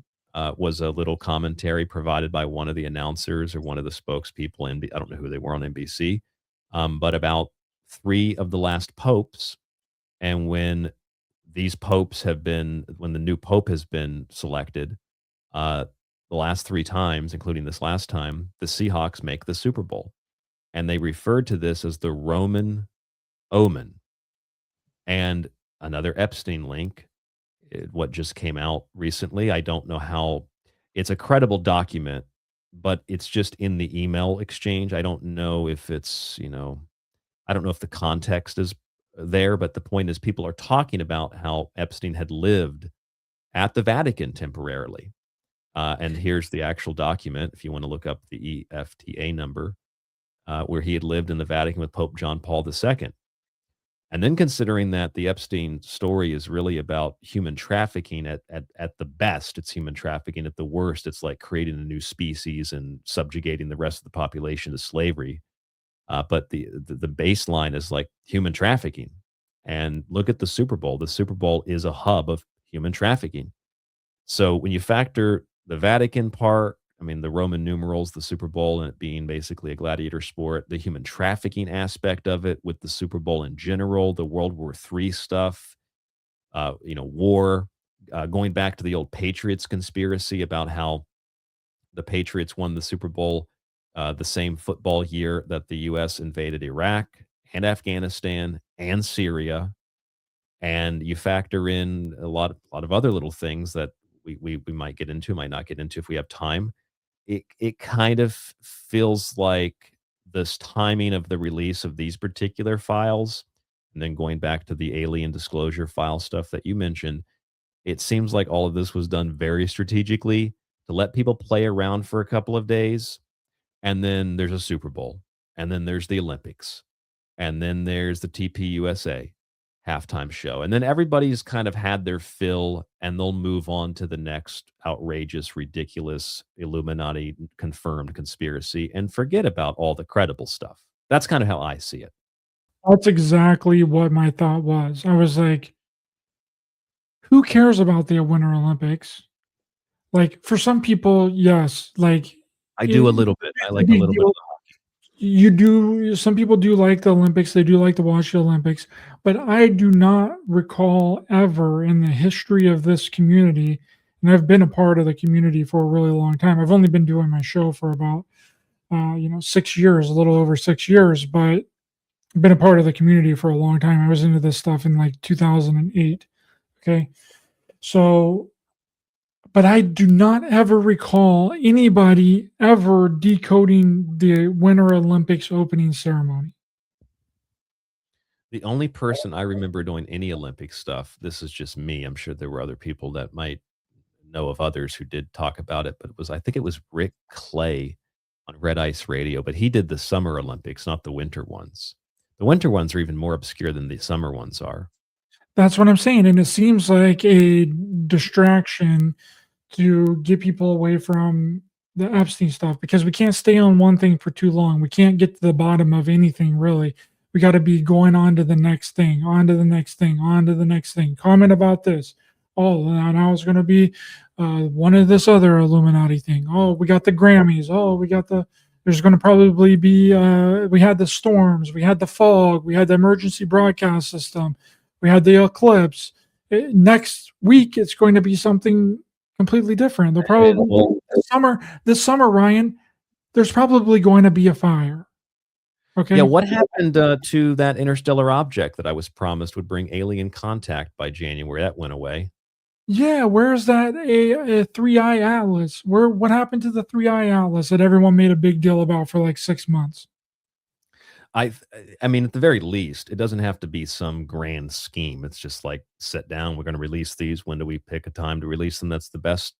was a little commentary provided by one of the announcers or one of the spokespeople. I don't know who they were on NBC, but about three of the last popes, and when the new pope has been selected, uh, the last three times, including this last time, the Seahawks make the Super Bowl, and they referred to this as the Roman omen. And another Epstein link, what just came out recently. I don't know how it's a credible document, but it's just in the email exchange. I don't know if I don't know if the context is there, but the point is people are talking about how Epstein had lived at the Vatican temporarily. And here's the actual document if you want to look up the EFTA number, where he had lived in the Vatican with Pope John Paul II. And then considering that the Epstein story is really about human trafficking at the best, it's human trafficking. At the worst, it's like creating a new species and subjugating the rest of the population to slavery. But the baseline is like human trafficking. And look at the Super Bowl. The Super Bowl is a hub of human trafficking. So when you factor the Vatican part, I mean, the Roman numerals, the Super Bowl, and it being basically a gladiator sport, the human trafficking aspect of it with the Super Bowl in general, the World War III stuff, war, going back to the old Patriots conspiracy about how the Patriots won the Super Bowl the same football year that the U.S. invaded Iraq and Afghanistan and Syria, and you factor in a lot of other little things that we might get into, might not get into if we have time. It kind of feels like this timing of the release of these particular files, and then going back to the alien disclosure file stuff that you mentioned, it seems like all of this was done very strategically to let people play around for a couple of days, and then there's a Super Bowl, and then there's the Olympics, and then there's the TPUSA halftime show. And then everybody's kind of had their fill, and they'll move on to the next outrageous, ridiculous Illuminati confirmed conspiracy and forget about all the credible stuff. That's kind of how I see it. That's exactly what my thought was. I was like, who cares about the Winter Olympics? Like for some people, yes, like I do a it, little bit. I it's a like a big little bit. deal. You do, some people do like the Olympics, they do like to watch the Olympics, but I do not recall ever in the history of this community, and I've been a part of the community for a really long time. I've only been doing my show for about 6 years, a little over 6 years, but I've been a part of the community for a long time. I was into this stuff in like 2008. Okay. So, but I do not ever recall anybody ever decoding the Winter Olympics opening ceremony. The only person I remember doing any Olympic stuff, this is just me. I'm sure there were other people that might know of others who did talk about it, but I think it was Rick Clay on Red Ice Radio, but he did the Summer Olympics, not the winter ones. The winter ones are even more obscure than the summer ones are. That's what I'm saying. And it seems like a distraction to get people away from the Epstein stuff because we can't stay on one thing for too long. We can't get to the bottom of anything really. We got to be going on to the next thing, on to the next thing, on to the next thing. Comment about this. Oh, now it's going to be one of this other Illuminati thing. Oh, we got the Grammys. Oh, we got the. There's going to probably be. We had the storms. We had the fog. We had the emergency broadcast system. We had the eclipse. Next week, it's going to be something completely different. They'll And, probably well, this summer. This summer, Ryan. There's probably going to be a fire. yeah, Okay. what happened, to that interstellar object that I was promised would bring alien contact by January? That went away. Yeah, where's that a three eye atlas? Where what happened to the three eye atlas that everyone made a big deal about for like 6 months? I mean, at the very least, it doesn't have to be some grand scheme. It's just like, sit down, we're gonna release these. When do we pick a time to release them that's the best?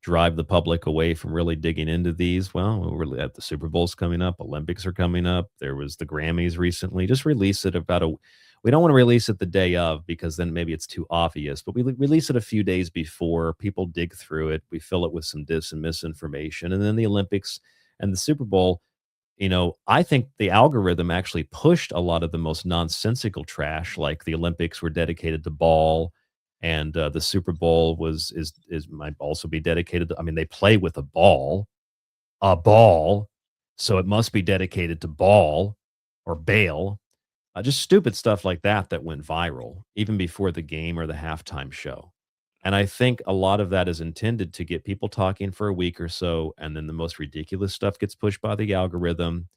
Drive the public away from really digging into these. Well, we're at the Super Bowl's coming up, Olympics are coming up. There was the Grammys recently. Just release it about a we don't want to release it the day of because then maybe it's too obvious, but we release it a few days before. People dig through it. We fill it with some dis and misinformation. And then the Olympics and the Super Bowl, I think the algorithm actually pushed a lot of the most nonsensical trash, like the Olympics were dedicated to ball, and the Super Bowl is might also be dedicated to, I mean, they play with a ball, so it must be dedicated to ball or bail. Just stupid stuff like that that went viral even before the game or the halftime show. And I think a lot of that is intended to get people talking for a week or so, and then the most ridiculous stuff gets pushed by the algorithm,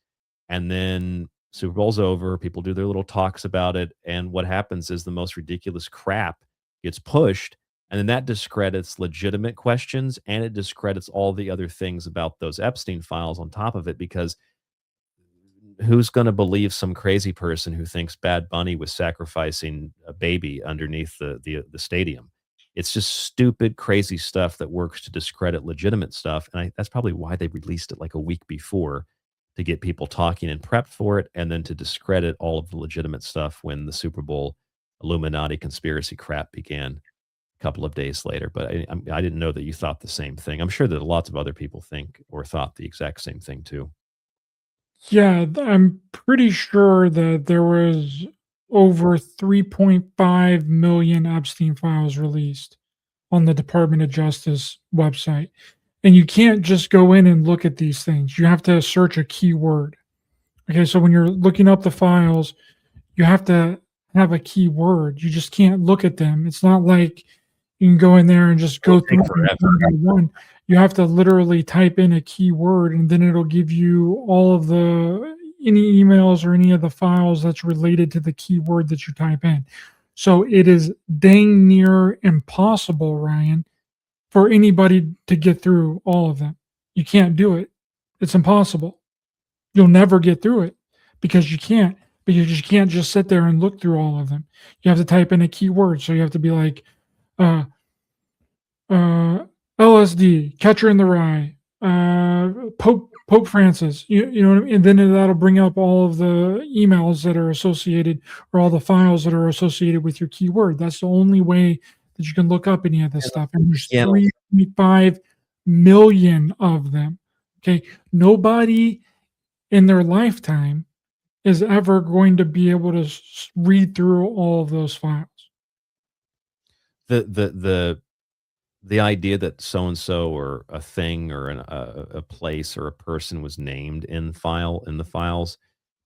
and then Super Bowl's over, people do their little talks about it, and what happens is the most ridiculous crap gets pushed, and then that discredits legitimate questions, and it discredits all the other things about those Epstein files on top of it, because who's gonna believe some crazy person who thinks Bad Bunny was sacrificing a baby underneath the stadium? It's just stupid, crazy stuff that works to discredit legitimate stuff, and that's probably why they released it like a week before, to get people talking and prepped for it, and then to discredit all of the legitimate stuff when the Super Bowl Illuminati conspiracy crap began a couple of days later. But I didn't know that you thought the same thing. I'm sure that lots of other people think or thought the exact same thing too. Yeah, I'm pretty sure that there was over 3.5 million Epstein files released on the Department of Justice website. And you can't just go in and look at these things. You have to search a keyword. Okay, so when you're looking up the files, you have to have a keyword. You just can't look at them. It's not like you can go in there and just It'll go take through them forever. one by one. You have to literally type in a keyword and then it'll give you all of the any emails or any of the files that's related to the keyword that you type in. So it is dang near impossible, Ryan, for anybody to get through all of them. You can't do it. It's impossible. You'll never get through it because you can't. Because you can't just sit there and look through all of them. You have to type in a keyword. So you have to be like, uh, LSD, Catcher in the Rye, Pope Francis. You know what I mean? And then that'll bring up all of the emails that are associated or all the files that are associated with your keyword. That's the only way that you can look up any of this stuff. And there's Yeah, 3.5 million of them. Okay. Nobody in their lifetime is ever going to be able to read through all of those files. the idea that so and so or a thing or a place or a person was named in the files,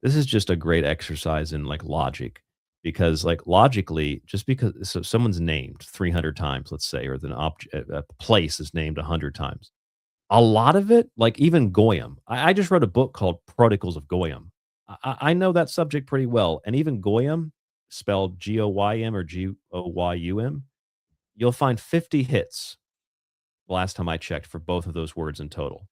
this is just a great exercise in like logic, because like logically, just because so someone's named 300 times, let's say, or a place is named 100 times, a lot of it, like even Goyim. I just wrote a book called Protocols of Goyim. I know that subject pretty well, and even Goyim, spelled Goym or Goyum, you'll find 50 hits the last time I checked for both of those words in total.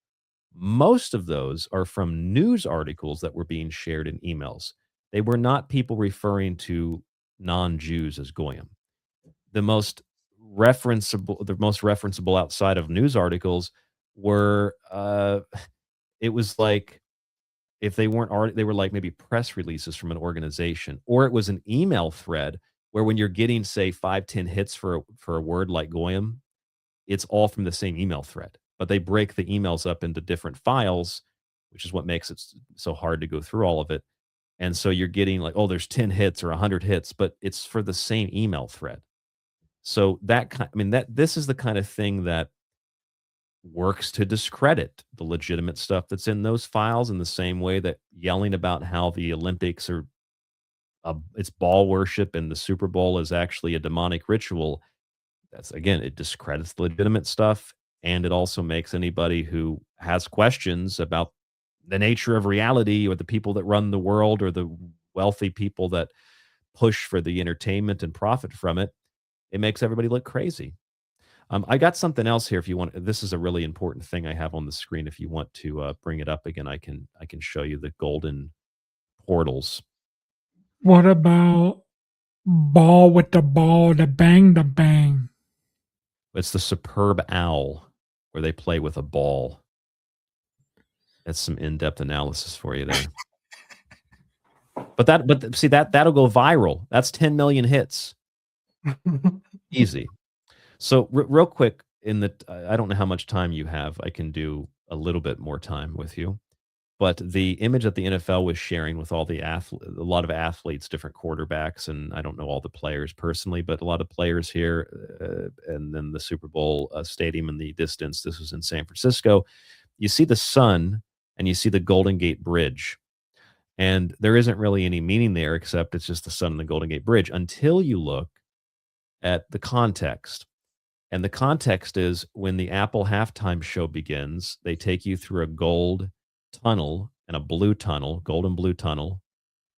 Most of those are from news articles that were being shared in emails. They were not people referring to non-Jews as goyim. The most the most referenceable outside of news articles were it was like, if they weren't they were like maybe press releases from an organization, or it was an email thread where when you're getting say 5-10 hits for a word like goyim, it's all from the same email thread, but they break the emails up into different files, which is what makes it so hard to go through all of it. And so you're getting like, oh, there's 10 hits or 100 hits, but it's for the same email thread. So this is the kind of thing that works to discredit the legitimate stuff that's in those files in the same way that yelling about how the Olympics are it's ball worship and the Super Bowl is actually a demonic ritual. That's again, it discredits the legitimate stuff, and it also makes anybody who has questions about the nature of reality or the people that run the world or the wealthy people that push for the entertainment and profit from it, it makes everybody look crazy. I got something else here if you want. This is a really important thing I have on the screen. If you want to bring it up again, I can show you the golden portals. What about ball with the ball, the bang, the bang? It's the superb owl where they play with a ball. That's some in-depth analysis for you there. But see that'll go viral. That's 10 million hits. Easy. So real quick, I don't know how much time you have. I can do a little bit more time with you. But the image that the NFL was sharing with all a lot of athletes, different quarterbacks, and I don't know all the players personally, but a lot of players here, and then the Super Bowl stadium in the distance. This was in San Francisco. You see the sun and you see the Golden Gate Bridge. And there isn't really any meaning there except it's just the sun and the Golden Gate Bridge until you look at the context. And the context is when the Apple halftime show begins, they take you through a gold tunnel and a blue tunnel, golden blue tunnel.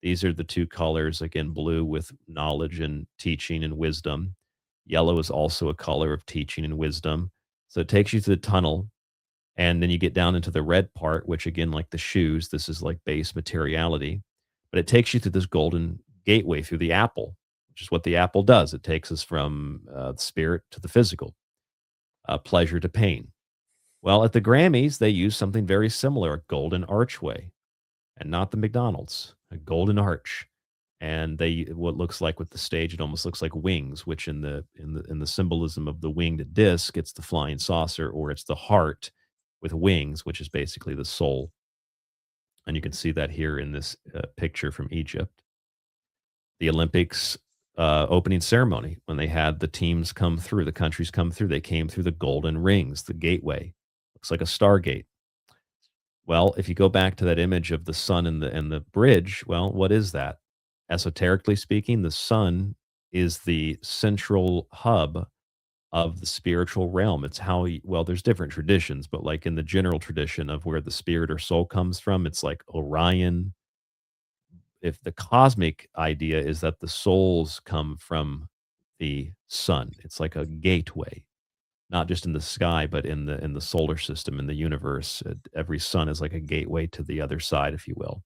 These are the two colors, again, blue with knowledge and teaching and wisdom. Yellow is also a color of teaching and wisdom. So it takes you to the tunnel, and then you get down into the red part, which again, like the shoes, this is like base materiality. But it takes you to this golden gateway through the apple, which is what the apple does. It takes us from the spirit to the physical, pleasure to pain. Well, at the Grammys, they use something very similar, a golden archway, and not the McDonald's, a golden arch. And what looks like with the stage, it almost looks like wings, which in the symbolism of the winged disc, it's the flying saucer, or it's the heart with wings, which is basically the soul. And you can see that here in this picture from Egypt. The Olympics opening ceremony, when they had the teams come through, the countries come through, they came through the golden rings, the gateway. Looks like a stargate. Well, if you go back to that image of the sun and the bridge, well, what is that? Esoterically speaking, the sun is the central hub of the spiritual realm. It's well, there's different traditions, but like in the general tradition of where the spirit or soul comes from, it's like Orion. If the cosmic idea is that the souls come from the sun, it's like a gateway, not just in the sky, but in the solar system, in the universe. Every sun is like a gateway to the other side, if you will.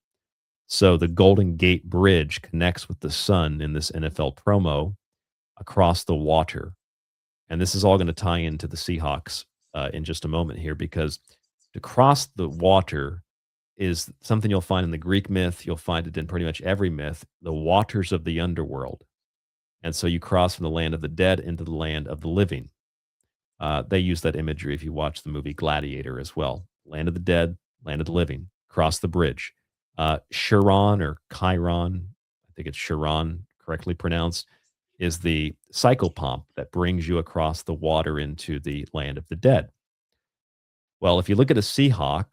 So the Golden Gate Bridge connects with the sun in this NFL promo across the water. And this is all going to tie into the Seahawks in just a moment here, because to cross the water is something you'll find in the Greek myth. You'll find it in pretty much every myth, the waters of the underworld. And so you cross from the land of the dead into the land of the living. They use that imagery if you watch the movie Gladiator as well. Land of the dead, land of the living, cross the bridge. Chiron or Chiron, I think it's Chiron, correctly pronounced, is the psychopomp that brings you across the water into the land of the dead. Well, if you look at a Seahawk,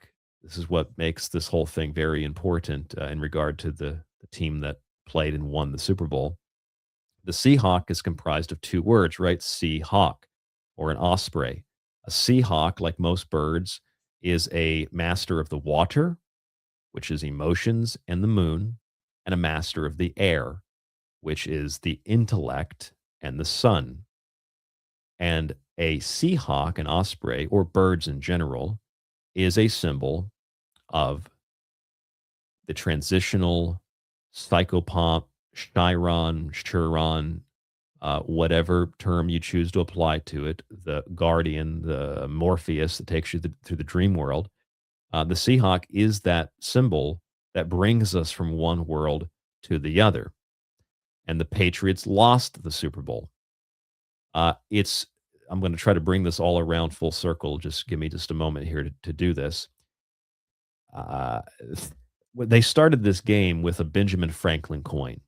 this is what makes this whole thing very important in regard to the team that played and won the Super Bowl. The Seahawk is comprised of two words, right? Seahawk, or an osprey. A Seahawk, like most birds, is a master of the water, which is emotions and the moon, and a master of the air, which is the intellect and the sun. And a Seahawk, an osprey, or birds in general, is a symbol of the transitional psychopomp, Chiron, whatever term you choose to apply to it, the guardian, the Morpheus that takes you through the dream world. The Seahawk is that symbol that brings us from one world to the other. And the Patriots lost the Super Bowl. I'm going to try to bring this all around full circle. Just give me just a moment here to do this. They started this game with a Benjamin Franklin coin.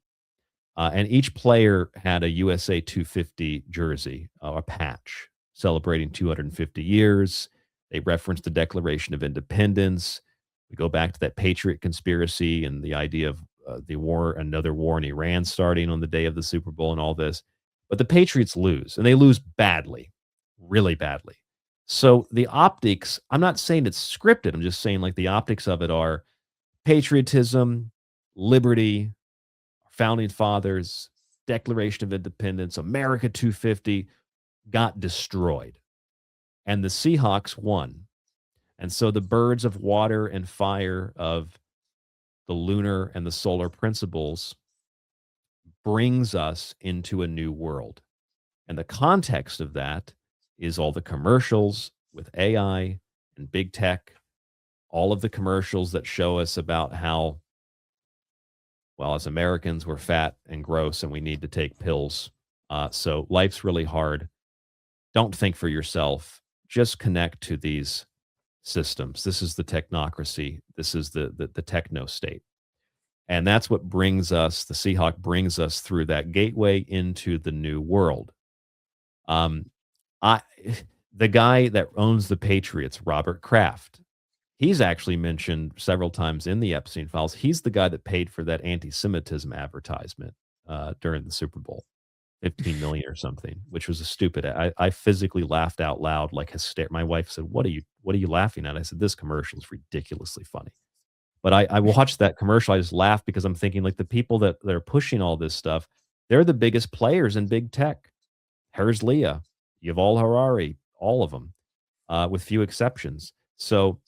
And each player had a USA 250 jersey, a patch celebrating 250 years. They referenced the Declaration of Independence. We go back to that Patriot conspiracy and the idea of the war, another war in Iran starting on the day of the Super Bowl and all this. But the Patriots lose, and they lose badly, really badly. So the optics, I'm not saying it's scripted. I'm just saying like the optics of it are patriotism, liberty, founding fathers, Declaration of Independence, America 250 got destroyed. And the Seahawks won. And so the birds of water and fire of the lunar and the solar principles brings us into a new world. And the context of that is all the commercials with AI and big tech, all of the commercials that show us about how, well, as Americans, we're fat and gross and we need to take pills. So life's really hard. Don't think for yourself. Just connect to these systems. This is the technocracy. This is the techno state. And that's what brings us, the Seahawk brings us through that gateway into the new world. I the guy that owns the Patriots, Robert Kraft, he's actually mentioned several times in the Epstein files. He's the guy that paid for that anti-Semitism advertisement during the Super Bowl, 15 million or something, which was a stupid. I physically laughed out loud, like hysterical. My wife said, what are you laughing at? I said, this commercial is ridiculously funny. But I watched that commercial. I just laughed because I'm thinking like the people that are pushing all this stuff, they're the biggest players in big tech. Herzliya, Yuval Harari, all of them, with few exceptions. So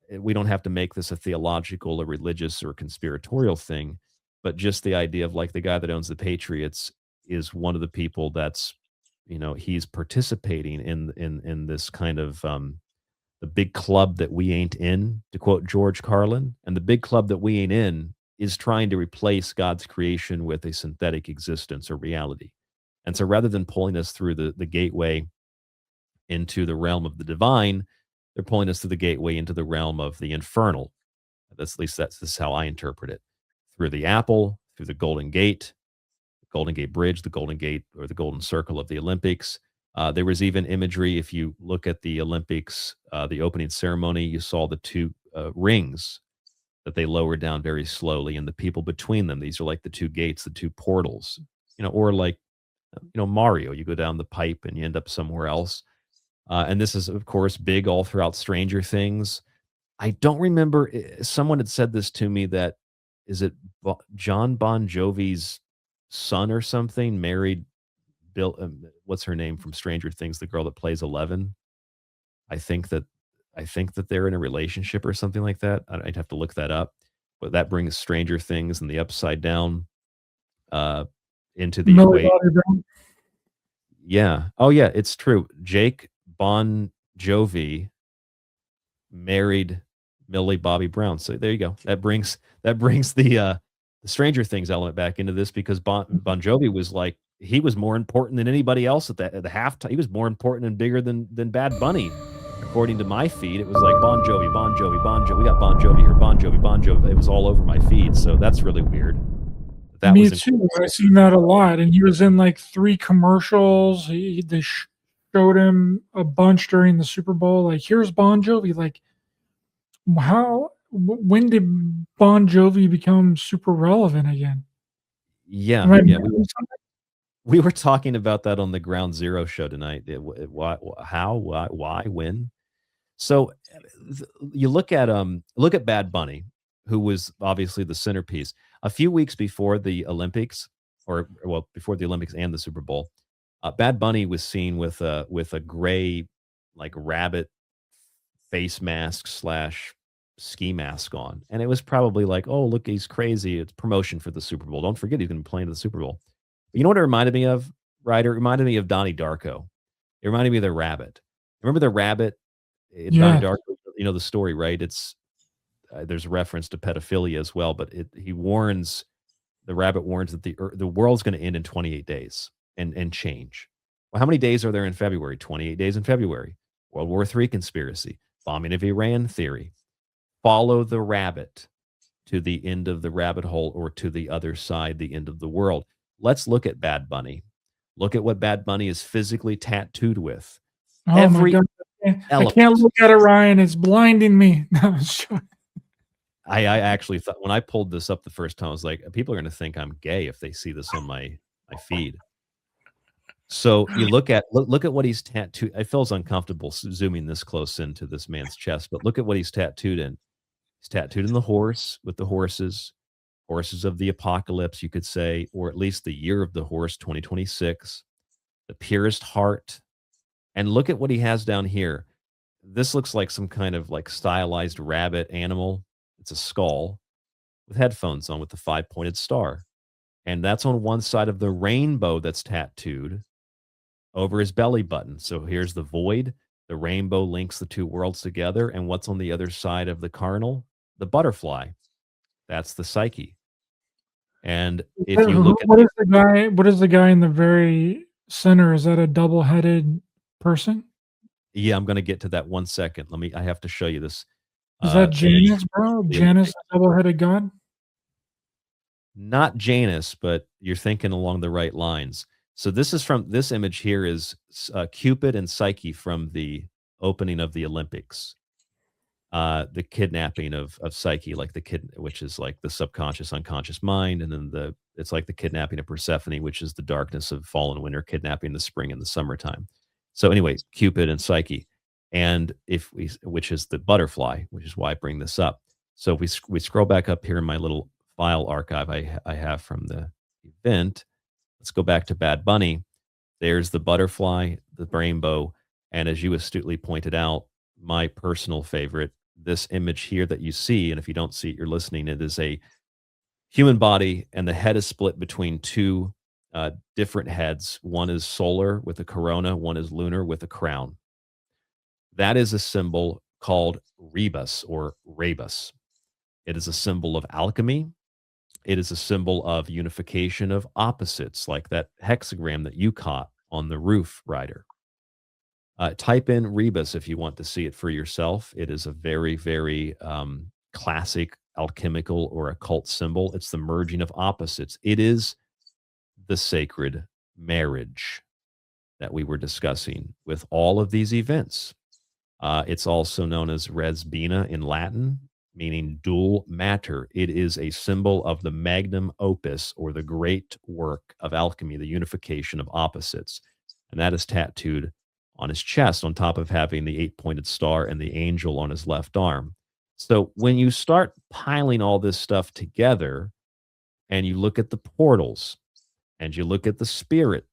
we don't have to make this a theological or religious or conspiratorial thing, but just the idea of like the guy that owns the Patriots is one of the people that's, he's participating in this kind of the big club that we ain't in, to quote George Carlin. And the big club that we ain't in is trying to replace God's creation with a synthetic existence or reality. And so rather than pulling us through the gateway into the realm of the divine, they're pulling us through the gateway into the realm of the infernal. That's, at least that's how I interpret it. Through the apple, through the Golden Gate Bridge, the Golden Gate or the Golden Circle of the Olympics. There was even imagery, if you look at the Olympics, the opening ceremony, you saw the two rings that they lowered down very slowly, and the people between them. These are like the two gates, the two portals, or like, Mario, you go down the pipe and you end up somewhere else. And this is, of course, big all throughout Stranger Things. I don't remember. Someone had said this to me that, is it John Bon Jovi's son or something married Bill, what's her name from Stranger Things, the girl that plays 11? I think that they're in a relationship or something like that. I'd have to look that up. But that brings Stranger Things and the Upside Down into the Millie equation. Bobby Brown. Yeah. Oh, yeah. It's true. Jake Bon Jovi married Millie Bobby Brown. So there you go. That brings the Stranger Things element back into this, because Bon Jovi was like, he was more important than anybody else at the halftime. He was more important and bigger than Bad Bunny. According to my feed, it was like Bon Jovi, Bon Jovi, Bon Jovi. We got Bon Jovi here, Bon Jovi, Bon Jovi. It was all over my feed. So that's really weird. That Me was too. I seen that a lot, and he was in like 3 commercials. They showed him a bunch during the Super Bowl. Like, here's Bon Jovi. Like, when did Bon Jovi become super relevant again? Yeah, Am I yeah. missing something? We were talking about that on the Ground Zero show tonight. Why, how, why, when? So you look at Bad Bunny, who was obviously the centerpiece. A few weeks before the Olympics, before the Olympics and the Super Bowl, Bad Bunny was seen with a gray, like, rabbit face mask / ski mask on, and it was probably like, oh, look, he's crazy. It's promotion for the Super Bowl. Don't forget he's going to be playing in the Super Bowl. But you know what it reminded me of, Ryder? It reminded me of Donnie Darko. It reminded me of the rabbit. Remember the rabbit in Donnie Yeah. Darko? You know the story, right? It's there's a reference to pedophilia as well, but the rabbit warns that the world's going to end in 28 days and change. Well, how many days are there in February? 28 days in February. World War III conspiracy, bombing of Iran theory. Follow the rabbit. to the end of the rabbit hole or to the other side, the end of the world. Let's look at Bad Bunny. Look at what Bad Bunny is physically tattooed with. Oh my Every God. I can't element. look at it, Ryan. It's blinding me. No, sure. I actually thought when I pulled this up the first time, I was like, people are going to think I'm gay if they see this on my feed. So you look at what he's tattooed. It feels uncomfortable zooming this close into this man's chest, but look at what he's tattooed in. He's tattooed in the horse with the horses of the apocalypse, you could say, or at least the year of the horse, 2026, the purest heart. And look at what he has down here. This looks like some kind of like stylized rabbit animal. It's a skull with headphones on with the five-pointed star. And that's on one side of the rainbow that's tattooed over his belly button. So here's the void. The rainbow links the two worlds together. And what's on the other side of the carnal? The butterfly. That's the psyche. And if you look at What is the guy? What is the guy in the very center? Is that a double-headed person? yeah, I'm going to get to that 1 second. I have to show you this Is that image. Janus, bro? Janus, the double-headed god? Not Janus, but you're thinking along the right lines. So this image here is Cupid and Psyche from the opening of the Olympics. The kidnapping of Psyche, like the kid, which is like the subconscious, unconscious mind, and then it's like the kidnapping of Persephone, which is the darkness of fall and winter, kidnapping the spring and the summertime. So anyway, Cupid and Psyche, and which is the butterfly, which is why I bring this up. So if we scroll back up here in my little file archive I have from the event. Let's go back to Bad Bunny. There's the butterfly, the rainbow, and as you astutely pointed out, my personal favorite, this image here that you see, and if you don't see it, you're listening, it is a human body, and the head is split between two different heads. One is solar with a corona, one is lunar with a crown. That is a symbol called rebus or rebus. It is a symbol of alchemy. It is a symbol of unification of opposites, like that hexagram that you caught on the roof, Ryder. Type in rebus if you want to see it for yourself. It is a very, very classic alchemical or occult symbol. It's the merging of opposites. It is the sacred marriage that we were discussing with all of these events. It's also known as res bina in Latin, meaning dual matter. It is a symbol of the magnum opus, or the great work of alchemy, the unification of opposites. And that is tattooed on his chest, on top of having the eight-pointed star and the angel on his left arm. So when you start piling all this stuff together and you look at the portals and you look at the spirit,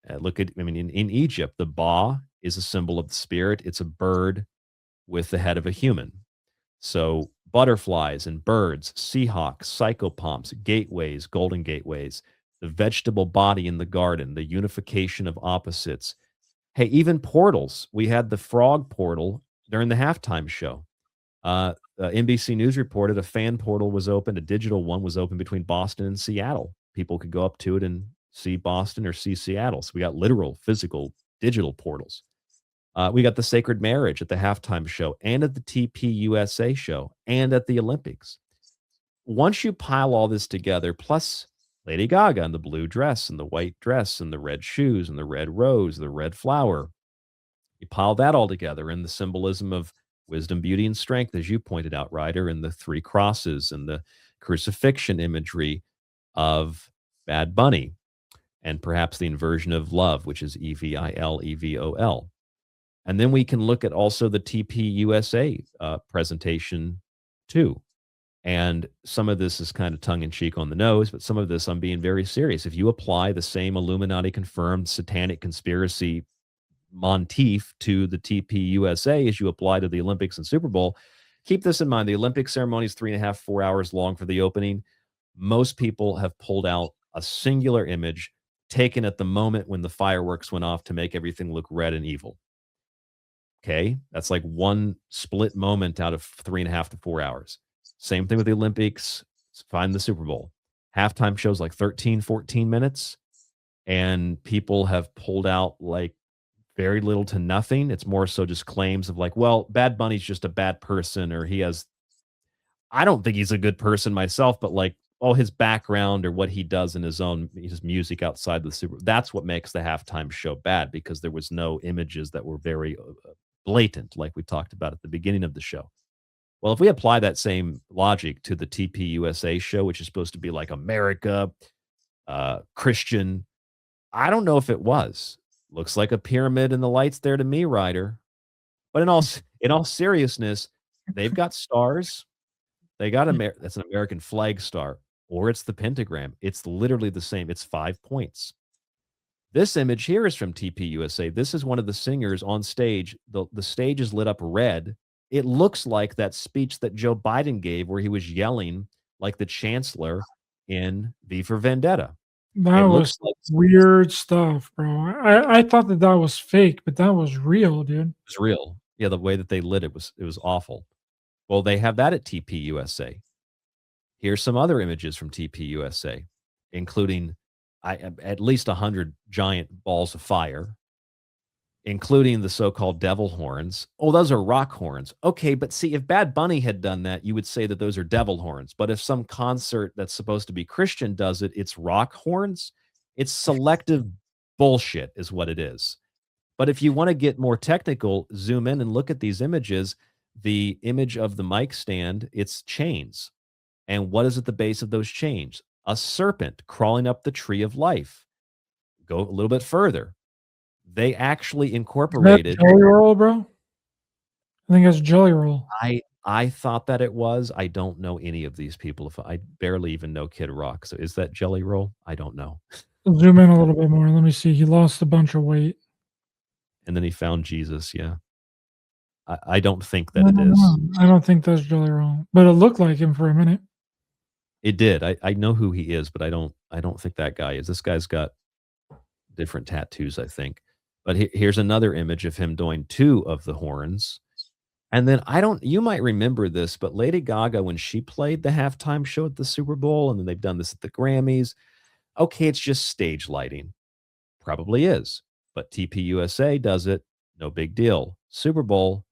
in Egypt, the Ba is a symbol of the spirit. It's a bird with the head of a human. So butterflies and birds, seahawks, psychopomps, gateways, golden gateways, the vegetable body in the garden, the unification of opposites. Hey, even portals. We had the frog portal during the halftime show. NBC News reported a fan portal was open, a digital one was open between Boston and Seattle. People could go up to it and see Boston or see Seattle. So we got literal, physical, digital portals. We got the sacred marriage at the halftime show and at the TPUSA show and at the Olympics. Once you pile all this together, plus Lady Gaga in the blue dress and the white dress and the red shoes and the red rose, the red flower, you pile that all together and the symbolism of wisdom, beauty, and strength, as you pointed out, Ryder, and the three crosses and the crucifixion imagery of Bad Bunny, and perhaps the inversion of love, which is EVILEVOL. And then we can look at also the TPUSA presentation too. And some of this is kind of tongue in cheek on the nose, but some of this I'm being very serious. If you apply the same Illuminati confirmed satanic conspiracy motif to the TPUSA as you apply to the Olympics and Super Bowl, keep this in mind. The Olympic ceremony is 3.5, 4 hours long for the opening. Most people have pulled out a singular image taken at the moment when the fireworks went off to make everything look red and evil. Okay, that's like one split moment out of 3.5 to 4 hours. Same thing with the Olympics. Find the Super Bowl. Halftime shows like 13, 14 minutes, and people have pulled out like very little to nothing. It's more so just claims of like, well, Bad Bunny's just a bad person, or he has. I don't think he's a good person myself, but like, oh, his background or what he does in his music outside the Super, that's what makes the halftime show bad because there was no images that were very blatant, like we talked about at the beginning of the show. Well, if we apply that same logic to the TPUSA show, which is supposed to be like America, Christian, I don't know if it was. Looks like a pyramid and the lights there to me, Ryder. But in all seriousness, they've got stars. They got that's an American flag star, or it's the pentagram. It's literally the same. It's 5 points. This image here is from TPUSA. This is one of the singers on stage. The stage is lit up red. It looks like that speech that Joe Biden gave where he was yelling like the chancellor in V for Vendetta. That It was looks like weird stuff, bro. I thought that was fake, but that was real, dude. it's real. Yeah, the way that they lit it was awful. Well, they have that at TPUSA. Here's some other images from TPUSA, including at least 100 giant balls of fire, including the so-called devil horns. Oh, those are rock horns. Okay, but see, if Bad Bunny had done that, you would say that those are devil horns. But if some concert that's supposed to be Christian does it, it's rock horns. It's selective bullshit is what it is. But if you want to get more technical, zoom in and look at these images. The image of the mic stand, it's chains. And what is at the base of those chains? A serpent crawling up the tree of life. Go a little bit further. They actually Is that incorporated. Jelly Roll, bro? I think that's Jelly Roll. I thought that it was. I don't know any of these people. If I barely even know Kid Rock. So is that Jelly Roll? I don't know. Zoom in a little bit more. Let me see. He lost a bunch of weight. And then he found Jesus. Yeah. I don't think that No, it no, is. no. I don't think that's Jelly Roll, but it looked like him for a minute. It did. I know who he is, but I don't think that guy is. This guy's got different tattoos, I think. But here's another image of him doing 2 of the horns. And then you might remember this, but Lady Gaga, when she played the halftime show at the Super Bowl, and then they've done this at the Grammys, okay, it's just stage lighting. Probably is. But TPUSA does it. No big deal. Super Bowl,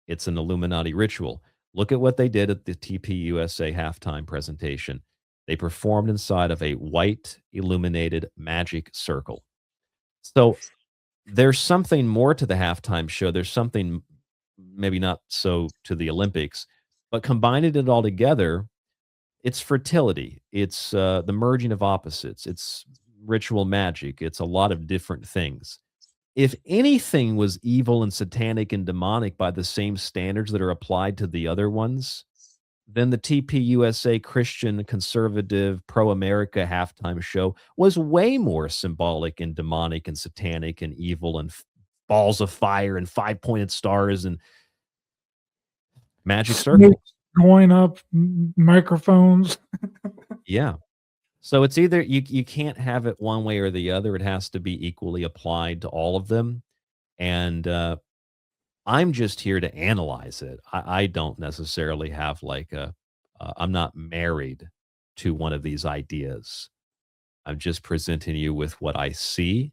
it's an Illuminati ritual. Look at what they did at the TPUSA halftime presentation. They performed inside of a white illuminated magic circle. So there's something more to the halftime show. There's something maybe not so to the Olympics, but combining it all together, it's fertility. It's the merging of opposites. It's ritual magic. It's a lot of different things. If anything was evil and satanic and demonic by the same standards that are applied to the other ones, then the TPUSA Christian conservative pro-America halftime show was way more symbolic and demonic and satanic and evil and balls of fire and 5-pointed stars and magic circle. Going up microphones. Yeah. So it's either you can't have it one way or the other. It has to be equally applied to all of them. And I'm just here to analyze it. I don't necessarily have like I'm not married to one of these ideas. I'm just presenting you with what I see,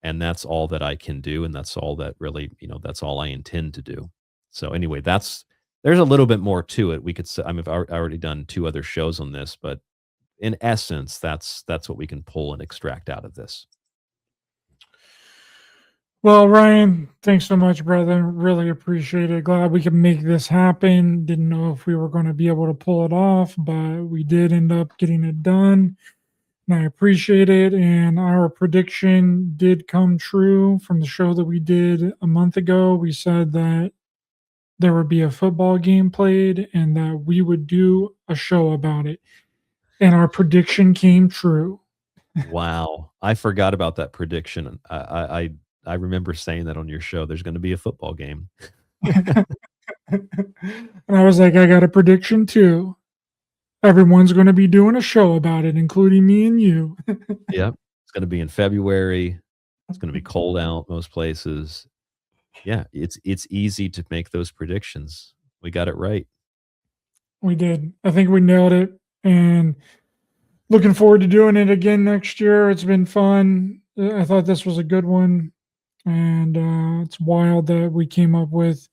and that's all that I can do, and that's all that really, that's all I intend to do. So anyway, there's a little bit more to it. We could say I've already done 2 other shows on this, but in essence, that's what we can pull and extract out of this. Well, Ryan, thanks so much, brother. Really appreciate it. Glad we could make this happen. Didn't know if we were going to be able to pull it off, but we did end up getting it done. And I appreciate it. And our prediction did come true from the show that we did a month ago. We said that there would be a football game played and that we would do a show about it. And our prediction came true. Wow. I forgot about that prediction. I remember saying that on your show. There's going to be a football game. And I was like, I got a prediction too. Everyone's going to be doing a show about it, including me and you. Yep. It's going to be in February. It's going to be cold out most places. Yeah, it's easy to make those predictions. We got it right. We did. I think we nailed it. And looking forward to doing it again next year. It's been fun. I thought this was a good one. And it's wild that we came up with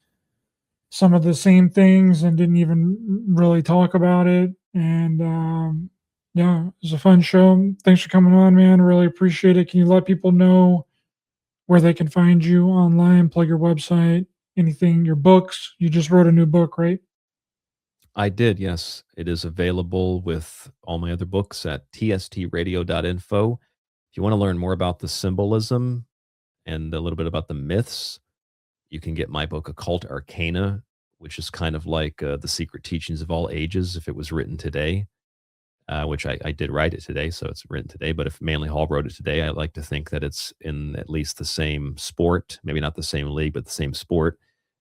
some of the same things and didn't even really talk about it. And yeah, it was a fun show. Thanks for coming on, man. Really appreciate it. Can you let people know where they can find you online, plug your website, anything, your books? You just wrote a new book, right? I did, yes. It is available with all my other books at tstradio.info. If you want to learn more about the symbolism and a little bit about the myths, you can get my book, Occult Arcana, which is kind of like The Secret Teachings of All Ages if it was written today, which I did write it today, so it's written today. But if Manly Hall wrote it today, I like to think that it's in at least the same sport, maybe not the same league, but the same sport.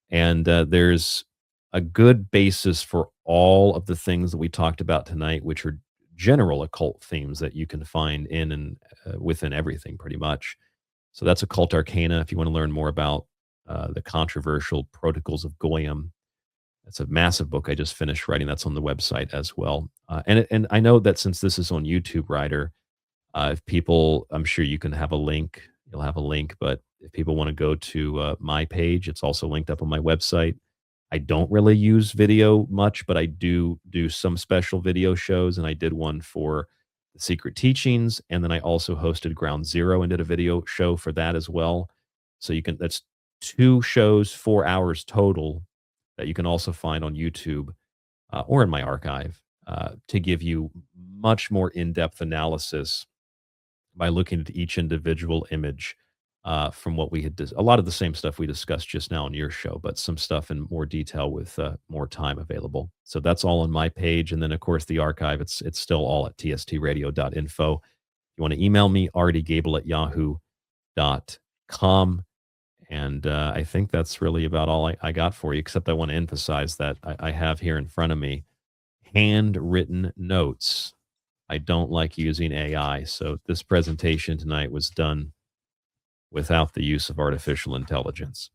And there's a good basis for all of the things that we talked about tonight, which are general occult themes that you can find in and within everything pretty much. So that's Occult Arcana. If you want to learn more about the controversial protocols of Goyim, it's a massive book I just finished writing. That's on the website as well. And I know that since this is on YouTube, Ryder, if people, I'm sure you can have a link. You'll have a link, but if people want to go to my page, it's also linked up on my website. I don't really use video much, but I do some special video shows, and I did one for the Secret Teachings, and then I also hosted Ground Zero and did a video show for that as well. So you can that's 2 shows, 4 hours total that you can also find on YouTube or in my archive to give you much more in-depth analysis by looking at each individual image from what we had a lot of the same stuff we discussed just now on your show, but some stuff in more detail with more time available. So that's all on my page. And then, of course, the archive, it's still all at tstradio.info. If you want to email me, artygable@yahoo.com. And I think that's really about all I got for you, except I want to emphasize that I have here in front of me handwritten notes. I don't like using AI. So this presentation tonight was done without the use of artificial intelligence.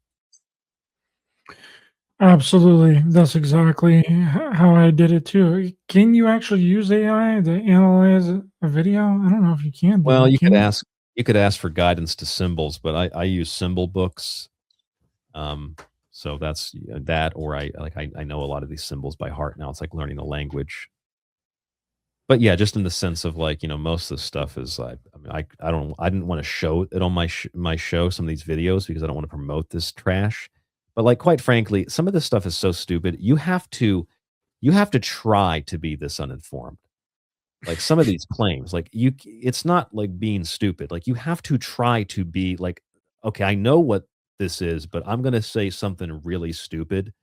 Absolutely. That's exactly how I did it too. Can you actually use AI to analyze a video? I don't know if you can do Well, that. Can you? you could ask for guidance to symbols, but I use symbol books. So that's that, or I know a lot of these symbols by heart now. It's like learning a language. But yeah, just in the sense of like, most of the stuff is like, I mean, I didn't want to show it on my show, some of these videos, because I don't want to promote this trash. But like, quite frankly, some of this stuff is so stupid. You have to try to be this uninformed. Like some of these claims, like it's not like being stupid. Like you have to try to be like, okay, I know what this is, but I'm going to say something really stupid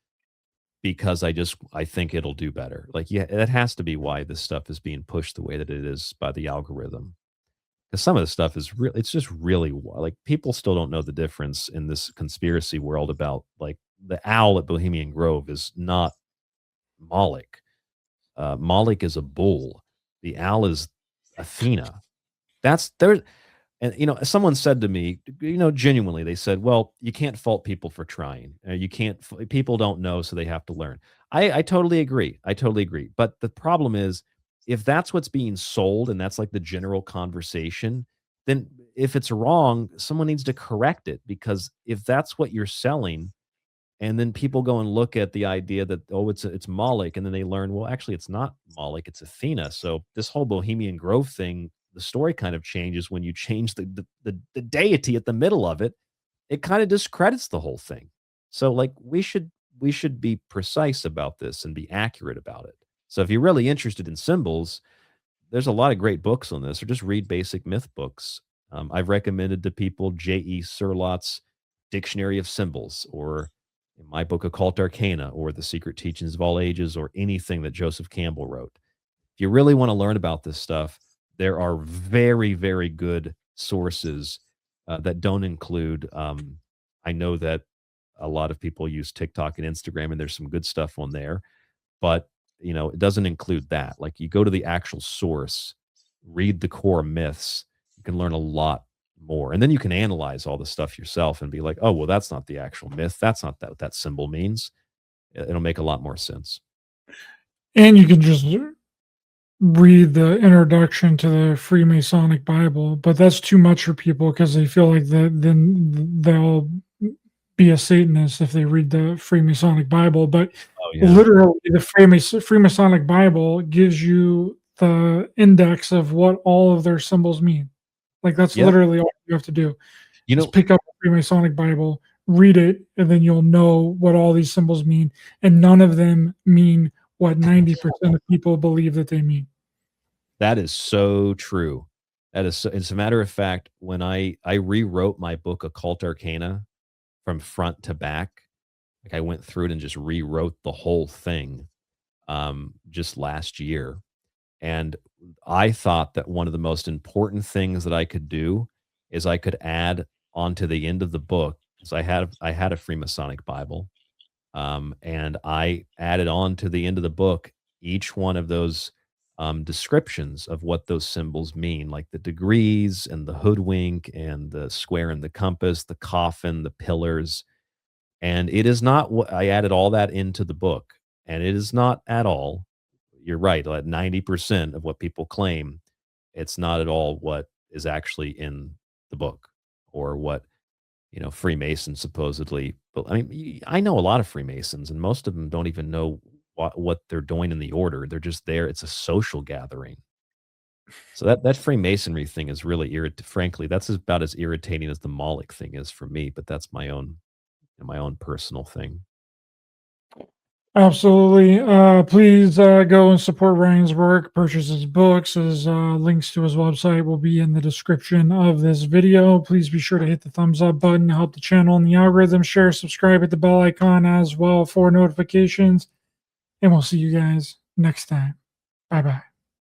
because I think it'll do better. Like, yeah, that has to be why this stuff is being pushed the way that it is by the algorithm. Because some of the stuff is really, it's just really like people still don't know the difference in this conspiracy world about like the owl at Bohemian Grove is not Moloch. Moloch is a bull. The owl is Athena. That's there. And someone said to me, genuinely, they said, "Well, you can't fault people for trying. You can't. People don't know, so they have to learn." I totally agree. I totally agree. But the problem is, if that's what's being sold and that's like the general conversation, then if it's wrong, someone needs to correct it because if that's what you're selling, and then people go and look at the idea that, oh, it's Moloch, and then they learn, well, actually, it's not Moloch, it's Athena. So this whole Bohemian Grove thing, the story kind of changes when you change the deity at the middle of it. It kind of discredits the whole thing. So like we should be precise about this and be accurate about it. So if you're really interested in symbols, there's a lot of great books on this, or just read basic myth books. I've recommended to people J.E. Surlott's Dictionary of Symbols, or in my book, Occult Arcana, or The Secret Teachings of All Ages, or anything that Joseph Campbell wrote. If you really want to learn about this stuff, there are very, very good sources that don't include. I know that a lot of people use TikTok and Instagram, and there's some good stuff on there, but it doesn't include that. Like you go to the actual source, read the core myths, you can learn a lot more. And then you can analyze all the stuff yourself and be like, oh, well, that's not the actual myth. That's not what that symbol means. It'll make a lot more sense. And you can just read the introduction to the Freemasonic Bible, but that's too much for people because they feel like that then they'll be a Satanist if they read the Freemasonic Bible. But Oh, yeah. literally, the Freemasonic Bible gives you the index of what all of their symbols mean. Like, that's Yep. literally all you have to do You is know, pick up a Freemasonic Bible, read it, and then you'll know what all these symbols mean. And none of them mean what 90% of people believe that they mean. that is so true. That is so, as a matter of fact, when I rewrote my book Occult Arcana from front to back, like I went through it and just rewrote the whole thing just last year. And I thought that one of the most important things that I could do is I could add onto the end of the book, because I had a Freemasonic Bible, and I added on to the end of the book each one of those descriptions of what those symbols mean, like the degrees and the hoodwink and the square and the compass, the coffin, the pillars. And it is not what I added all that into the book, and it is not at all. You're right. Like 90% of what people claim, it's not at all what is actually in the book, or what Freemasons supposedly. But I mean, I know a lot of Freemasons, and most of them don't even know what they're doing in the order. They're just there. It's a social gathering. So that Freemasonry thing is really irritating. Frankly, that's about as irritating as the Moloch thing is for me. But that's my own personal thing. Absolutely. Please go and support Ryan's work, purchase his books. His links to his website will be in the description of this video. Please be sure to hit the thumbs up button to help the channel and the algorithm. Share, subscribe, hit the bell icon as well for notifications. And we'll see you guys next time. Bye bye.